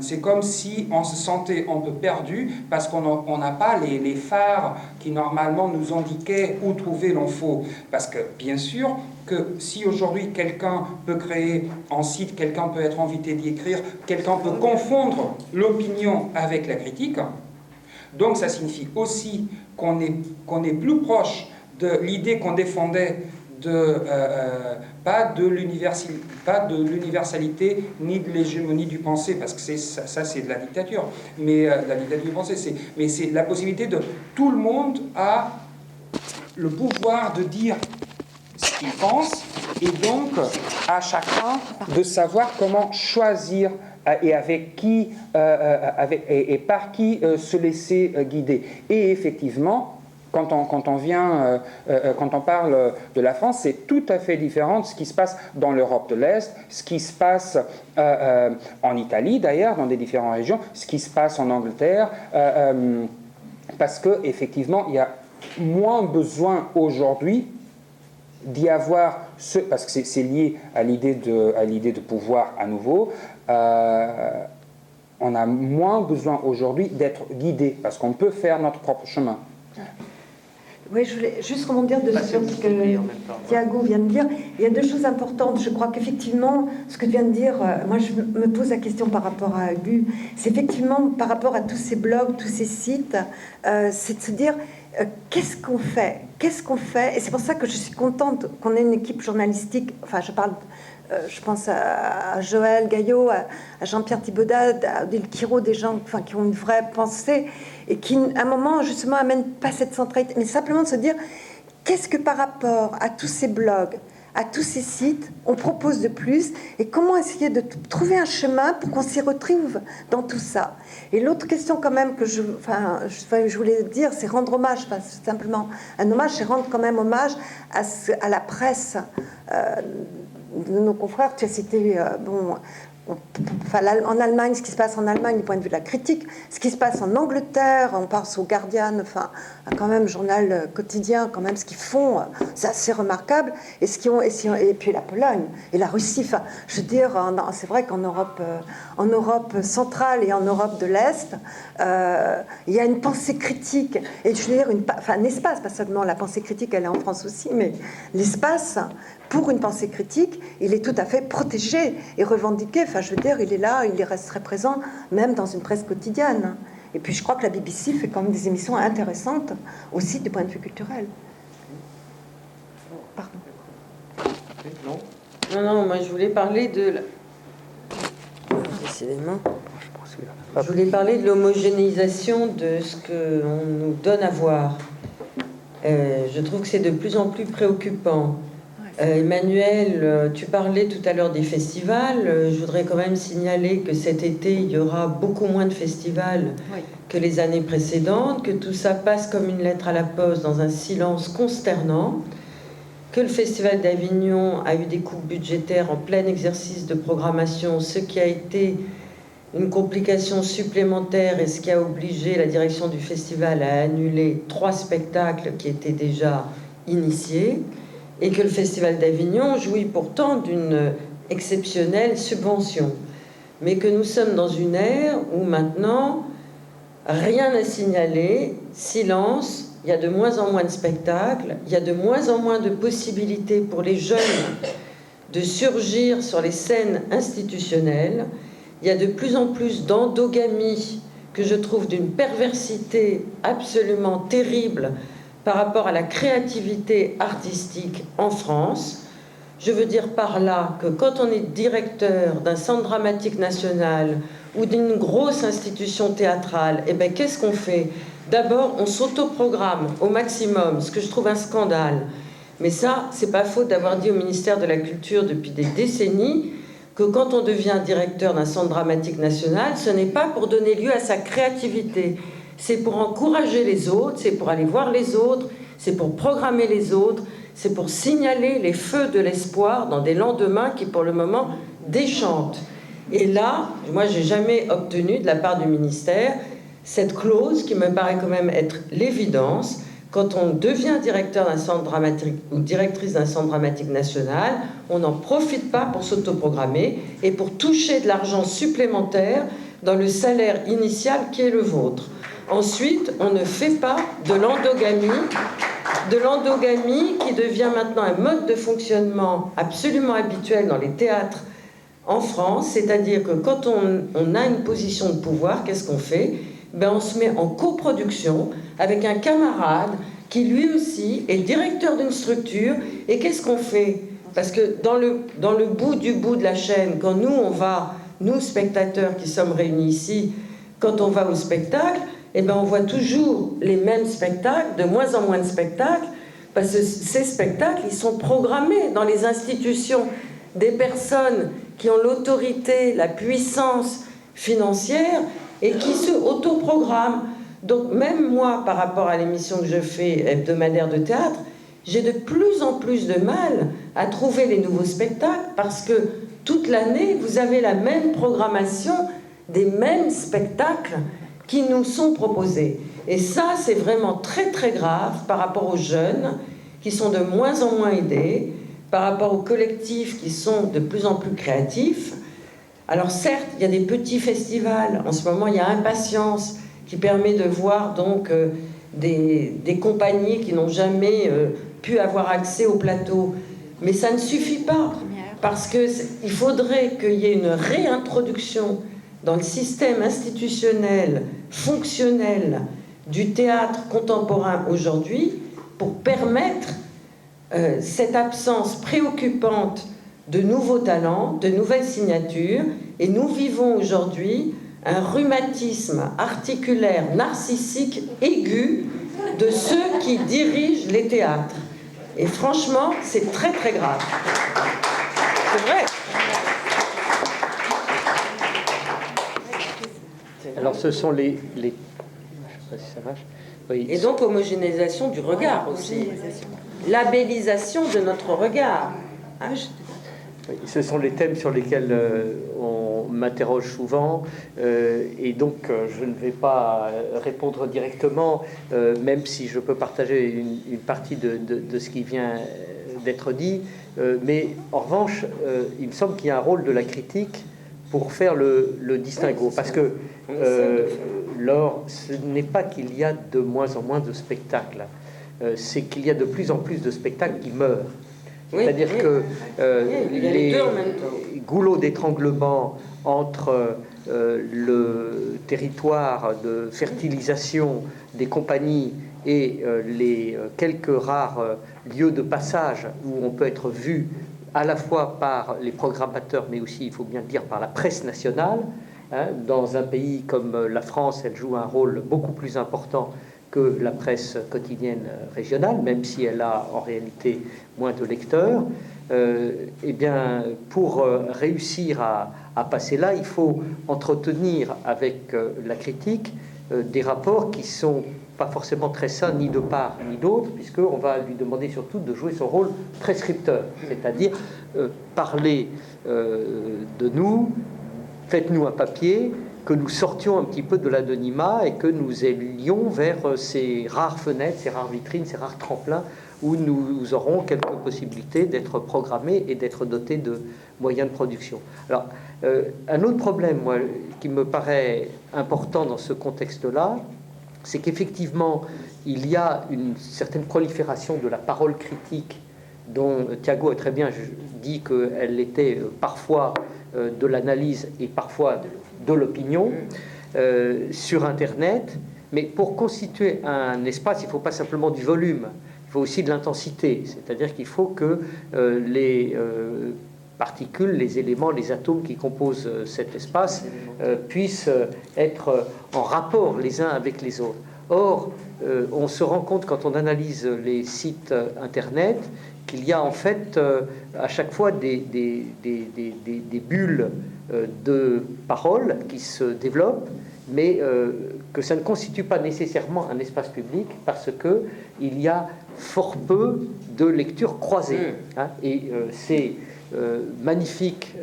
E: c'est comme si on se sentait un peu perdu, parce qu'on n'a pas les phares qui normalement nous indiquaient où trouver l'info. Parce que, bien sûr, que si aujourd'hui quelqu'un peut créer un site, quelqu'un peut être invité d'y écrire, quelqu'un peut confondre l'opinion avec la critique, donc ça signifie aussi qu'on est plus proche de l'idée qu'on défendait pas de l'universalité ni de l'hégémonie du pensée, parce que ça c'est de la dictature, mais la dictature du pensée, mais c'est la possibilité de tout le monde a le pouvoir de dire ce qu'il pense, et donc à chacun de savoir comment choisir et avec qui et par qui se laisser guider. Et effectivement, quand on parle de la France, c'est tout à fait différent de ce qui se passe dans l'Europe de l'Est, ce qui se passe en Italie d'ailleurs, dans des différentes régions, ce qui se passe en Angleterre, parce qu'effectivement, il y a moins besoin aujourd'hui d'y avoir parce que c'est lié à l'idée de pouvoir à nouveau. On a moins besoin aujourd'hui d'être guidé, parce qu'on peut faire notre propre chemin.
D: Oui, je voulais juste rebondir sur ce que Thiago vient de dire. Il y a deux choses importantes. Je crois qu'effectivement, ce que tu viens de dire, moi je me pose la question par rapport à Gu, c'est effectivement par rapport à tous ces blogs, tous ces sites, c'est de se dire qu'est-ce qu'on fait. Et c'est pour ça que je suis contente qu'on ait une équipe journalistique, enfin je pense à Joël Gaillot, à Jean-Pierre Thibaudat, à Odile Quiraud, des gens qui ont une vraie pensée et qui, à un moment, justement, amènent pas cette centralité, mais simplement de se dire qu'est-ce que par rapport à tous ces blogs, à tous ces sites, on propose de plus et comment essayer de trouver un chemin pour qu'on s'y retrouve dans tout ça. Et l'autre question quand même que je voulais dire, c'est rendre hommage, c'est simplement un hommage, c'est rendre quand même hommage à la presse de nos confrères. Tu as cité, en Allemagne, ce qui se passe en Allemagne du point de vue de la critique, ce qui se passe en Angleterre, on pense au Guardian, quand même journal quotidien, quand même ce qu'ils font, c'est assez remarquable, et puis la Pologne et la Russie. Je veux dire, c'est vrai qu'en Europe centrale et en Europe de l'Est, il y a une pensée critique, et je veux dire un espace, pas seulement la pensée critique, elle est en France aussi, mais l'espace pour une pensée critique, il est tout à fait protégé et revendiqué. Je veux dire, il est là, il resterait présent, même dans une presse quotidienne. Et puis, je crois que la BBC fait quand même des émissions intéressantes, aussi du point de vue culturel. Pardon.
B: Non, moi, je voulais parler de... Décidément. Je voulais parler de l'homogénéisation de ce qu'on nous donne à voir. Je trouve que c'est de plus en plus préoccupant. Emmanuel, tu parlais tout à l'heure des festivals. Je voudrais quand même signaler que cet été, il y aura beaucoup moins de festivals que les années précédentes, que tout ça passe comme une lettre à la poste dans un silence consternant, que le Festival d'Avignon a eu des coupes budgétaires en plein exercice de programmation, ce qui a été une complication supplémentaire et ce qui a obligé la direction du festival à annuler 3 spectacles qui étaient déjà initiés, et que le Festival d'Avignon jouit pourtant d'une exceptionnelle subvention. Mais que nous sommes dans une ère où maintenant, rien à signaler, silence, il y a de moins en moins de spectacles, il y a de moins en moins de possibilités pour les jeunes de surgir sur les scènes institutionnelles, il y a de plus en plus d'endogamie que je trouve d'une perversité absolument terrible par rapport à la créativité artistique en France. Je veux dire par là que quand on est directeur d'un centre dramatique national ou d'une grosse institution théâtrale, qu'est-ce qu'on fait? D'abord, on s'autoprogramme au maximum, ce que je trouve un scandale. Mais ça, c'est pas faute d'avoir dit au ministère de la Culture depuis des décennies que quand on devient directeur d'un centre dramatique national, ce n'est pas pour donner lieu à sa créativité. C'est pour encourager les autres, c'est pour aller voir les autres, c'est pour programmer les autres, c'est pour signaler les feux de l'espoir dans des lendemains qui, pour le moment, déchantent. Et là, moi, j'ai jamais obtenu de la part du ministère cette clause qui me paraît quand même être l'évidence. Quand on devient directeur d'un centre dramatique ou directrice d'un centre dramatique national, on n'en profite pas pour s'autoprogrammer et pour toucher de l'argent supplémentaire dans le salaire initial qui est le vôtre. Ensuite, on ne fait pas de l'endogamie qui devient maintenant un mode de fonctionnement absolument habituel dans les théâtres en France, c'est-à-dire que quand on a une position de pouvoir, qu'est-ce qu'on fait? On se met en coproduction avec un camarade qui lui aussi est directeur d'une structure, et qu'est-ce qu'on fait? Parce que dans le bout du bout de la chaîne, quand nous spectateurs qui sommes réunis ici, quand on va au spectacle, on voit toujours les mêmes spectacles, de moins en moins de spectacles, parce que ces spectacles, ils sont programmés dans les institutions des personnes qui ont l'autorité, la puissance financière et qui se autoprogramment. Donc même moi, par rapport à l'émission que je fais hebdomadaire de théâtre, j'ai de plus en plus de mal à trouver les nouveaux spectacles parce que toute l'année, vous avez la même programmation des mêmes spectacles qui nous sont proposés. Et ça, c'est vraiment très très grave par rapport aux jeunes qui sont de moins en moins aidés, par rapport aux collectifs qui sont de plus en plus créatifs. Alors certes, il y a des petits festivals. En ce moment, il y a Impatience qui permet de voir donc des compagnies qui n'ont jamais pu avoir accès au plateau. Mais ça ne suffit pas, parce qu'il faudrait qu'il y ait une réintroduction dans le système institutionnel, fonctionnel du théâtre contemporain aujourd'hui pour permettre cette absence préoccupante de nouveaux talents, de nouvelles signatures. Et nous vivons aujourd'hui un rhumatisme articulaire narcissique aigu de ceux qui dirigent les théâtres. Et franchement, c'est très très grave. C'est vrai.
A: Alors ce sont les... Je ne sais pas si ça marche. Oui.
B: Et donc homogénéisation du regard aussi. Labellisation de notre regard. Hein?
A: Oui, ce sont les thèmes sur lesquels on m'interroge souvent, et donc je ne vais pas répondre directement, même si je peux partager une partie de ce qui vient d'être dit, mais en revanche, il me semble qu'il y a un rôle de la critique pour faire le distinguo, parce que ce n'est pas qu'il y a de moins en moins de spectacles, c'est qu'il y a de plus en plus de spectacles qui meurent. C'est-à-dire que les goulots d'étranglement entre le territoire de fertilisation des compagnies et les quelques rares lieux de passage où on peut être vu à la fois par les programmateurs, mais aussi, il faut bien le dire, par la presse nationale. Hein, dans un pays comme la France, elle joue un rôle beaucoup plus important que la presse quotidienne régionale, même si elle a en réalité moins de lecteurs. Eh bien, pour réussir à passer là, il faut entretenir avec la critique des rapports qui sont pas forcément très sains ni de part ni d'autre, puisqu'on va lui demander surtout de jouer son rôle prescripteur, c'est-à-dire parler de nous, faites-nous un papier, que nous sortions un petit peu de l'anonymat et que nous allions vers ces rares fenêtres, ces rares vitrines, ces rares tremplins où nous aurons quelques possibilités d'être programmés et d'être dotés de moyens de production. Alors, un autre problème, moi, qui me paraît important dans ce contexte-là, c'est qu'effectivement, il y a une certaine prolifération de la parole critique dont Thiago a très bien dit qu'elle était parfois de l'analyse et parfois de l'opinion sur Internet. Mais pour constituer un espace, il ne faut pas simplement du volume, il faut aussi de l'intensité. C'est-à-dire qu'il faut que les particules, les éléments, les atomes qui composent cet espace puissent être en rapport les uns avec les autres. Or, on se rend compte quand on analyse les sites Internet qu'il y a en fait à chaque fois des bulles de paroles qui se développent, mais que ça ne constitue pas nécessairement un espace public parce qu'il y a fort peu de lectures croisées. Hein, et ces magnifiques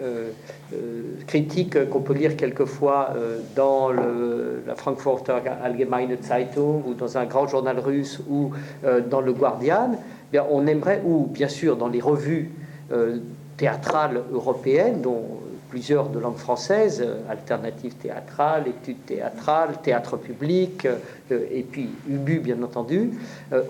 A: critiques qu'on peut lire quelquefois dans la Frankfurter Allgemeine Zeitung ou dans un grand journal russe ou dans le Guardian, bien, on aimerait, ou bien sûr dans les revues théâtrales européennes, dont plusieurs de langue française, Alternative théâtrale, Études théâtrales, Théâtre public, et puis UBU bien entendu,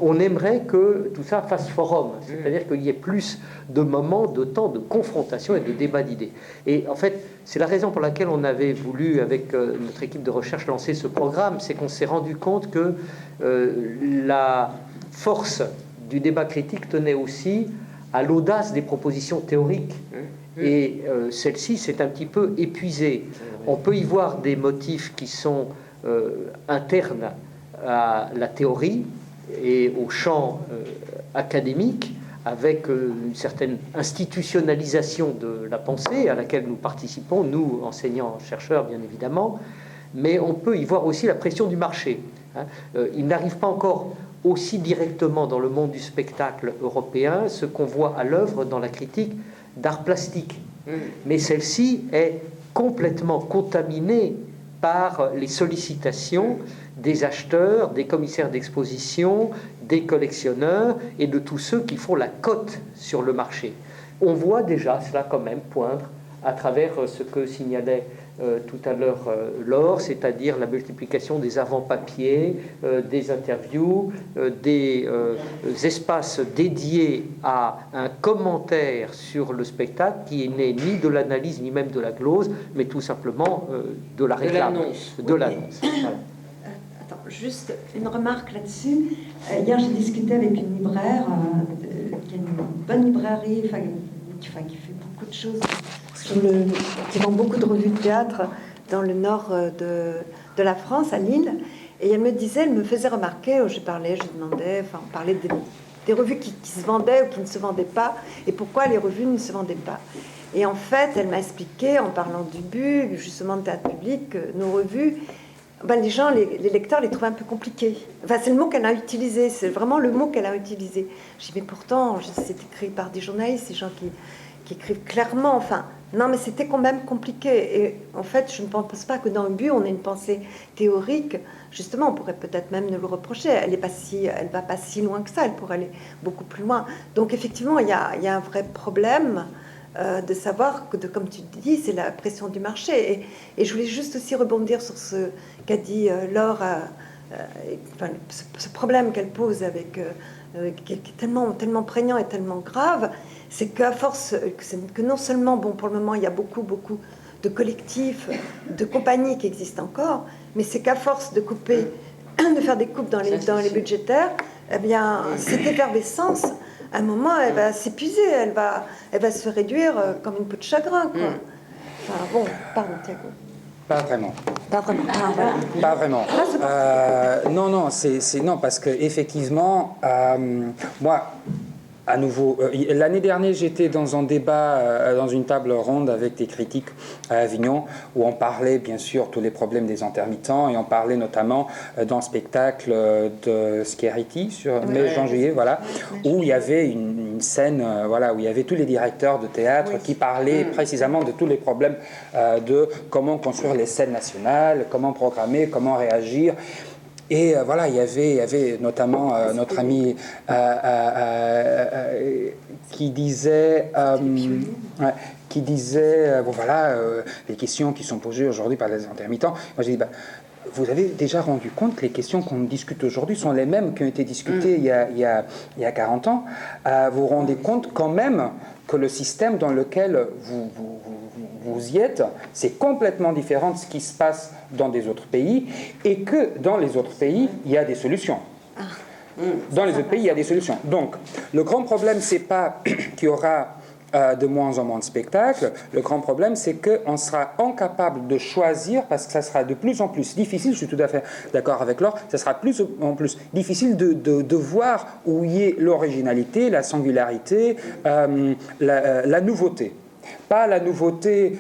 A: on aimerait que tout ça fasse forum, c'est-à-dire qu'il y ait plus de moments, de temps de confrontation et de débat d'idées. Et en fait, c'est la raison pour laquelle on avait voulu, avec notre équipe de recherche, lancer ce programme, c'est qu'on s'est rendu compte que la force du débat critique tenait aussi à l'audace des propositions théoriques. Et celle-ci s'est un petit peu épuisée. On peut y voir des motifs qui sont internes à la théorie et au champ académique, avec une certaine institutionnalisation de la pensée à laquelle nous participons, nous, enseignants, chercheurs, bien évidemment, mais on peut y voir aussi la pression du marché. Hein. Il n'arrive pas encore aussi directement dans le monde du spectacle européen ce qu'on voit à l'œuvre dans la critique d'art plastique. Mais celle-ci est complètement contaminée par les sollicitations des acheteurs, des commissaires d'exposition, des collectionneurs et de tous ceux qui font la cote sur le marché. On voit déjà cela quand même poindre à travers ce que signalait tout à l'heure Laure, c'est-à-dire la multiplication des avant-papiers, des interviews, des espaces dédiés à un commentaire sur le spectacle qui n'est ni de l'analyse ni même de la glose, mais tout simplement de la réclame, de l'annonce. Voilà.
D: Attends, juste une remarque là-dessus. Hier, j'ai discuté avec une libraire qui a une bonne librairie, qui fait beaucoup de choses, qui vend beaucoup de revues de théâtre dans le nord de la France, à Lille. Et elle me faisait remarquer, je demandais, on parlait des revues qui se vendaient ou qui ne se vendaient pas, et pourquoi les revues ne se vendaient pas. Et en fait, elle m'a expliqué, en parlant du but, justement de théâtre public, que nos revues, les gens, les lecteurs les trouvaient un peu compliqués. Enfin, c'est le mot qu'elle a utilisé, c'est vraiment le mot qu'elle a utilisé. Je dis, mais pourtant, c'est écrit par des journalistes, des gens qui écrivent clairement, enfin... Non, mais c'était quand même compliqué. Et en fait, je ne pense pas que dans le but, on ait une pensée théorique. Justement, on pourrait peut-être même nous le reprocher. Elle va pas si loin que ça. Elle pourrait aller beaucoup plus loin. Donc, effectivement, il y a un vrai problème de savoir que, comme tu dis, c'est la pression du marché. Et je voulais juste aussi rebondir sur ce qu'a dit Laure, ce problème qu'elle pose avec... qui est tellement prégnant et tellement grave, c'est qu'à force, que non seulement, pour le moment, il y a beaucoup de collectifs, de compagnies qui existent encore, mais c'est qu'à force de couper, de faire des coupes dans les budgétaires, eh bien, cette effervescence, à un moment, elle va s'épuiser, elle va se réduire comme une peau de chagrin, quoi. Enfin, bon, pardon, Thiago.
E: Pas vraiment.
D: Pas vraiment. Ah, voilà.
E: Pas vraiment. Non, non, parce que effectivement, moi, à nouveau, l'année dernière, j'étais dans un débat, dans une table ronde avec des critiques à Avignon, où on parlait bien sûr tous les problèmes des intermittents, et on parlait notamment d'un spectacle de Schiaretti sur mai-juin-juillet, voilà, où il y avait une scène, voilà, où il y avait tous les directeurs de théâtre qui parlaient précisément de tous les problèmes de comment construire les scènes nationales, comment programmer, comment réagir. Et voilà, il y avait notamment notre ami qui disait, les questions qui sont posées aujourd'hui par les intermittents. Moi, j'ai dit, vous avez déjà rendu compte que les questions qu'on discute aujourd'hui sont les mêmes qui ont été discutées il y a 40 ans. Vous vous rendez compte quand même que le système dans lequel vous y êtes, c'est complètement différent de ce qui se passe dans des autres pays, et que dans les autres pays, il y a des solutions. Dans les autres pays, il y a des solutions. Donc, le grand problème, c'est pas qu'il y aura de moins en moins de spectacles. Le grand problème, c'est qu'on sera incapable de choisir, parce que ça sera de plus en plus difficile, je suis tout à fait d'accord avec Laure, ça sera de plus en plus difficile de voir où y est l'originalité, la singularité, la nouveauté. Pas la nouveauté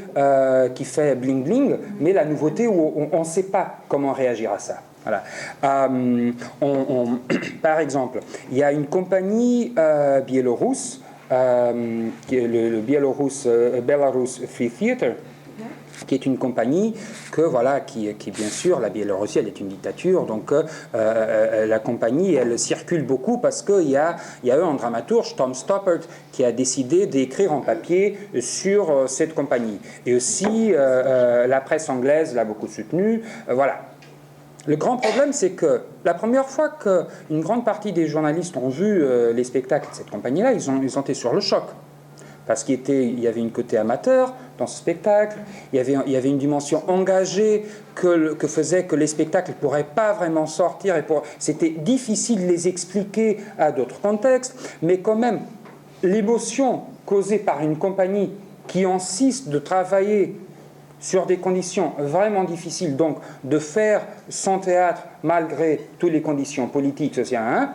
E: qui fait bling-bling, mais la nouveauté où on ne sait pas comment réagir à ça. Voilà. Par exemple, il y a une compagnie biélorusse, qui est le Belarus Free Theater, qui est une compagnie qui bien sûr, la Biélorussie, elle est une dictature, donc la compagnie, elle circule beaucoup parce qu'il y a eu un dramaturge, Tom Stoppard, qui a décidé d'écrire en papier sur cette compagnie. Et aussi, la presse anglaise l'a beaucoup soutenue, voilà. Le grand problème, c'est que la première fois qu'une grande partie des journalistes ont vu les spectacles de cette compagnie-là, ils ont été sur le choc. Parce qu'il y avait une côté amateur dans ce spectacle, il y avait une dimension engagée que faisait que les spectacles ne pourraient pas vraiment sortir. C'était difficile de les expliquer à d'autres contextes, mais quand même, l'émotion causée par une compagnie qui insiste de travailler sur des conditions vraiment difficiles, donc de faire son théâtre malgré toutes les conditions politiques, sociales,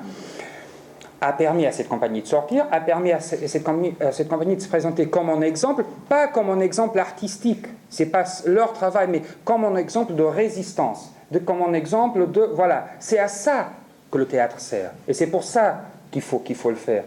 E: a permis à cette compagnie de sortir, a permis à cette compagnie de se présenter comme un exemple, pas comme un exemple artistique, c'est pas leur travail, mais comme un exemple de résistance, comme un exemple de... Voilà, c'est à ça que le théâtre sert. Et c'est pour ça qu'il faut le faire.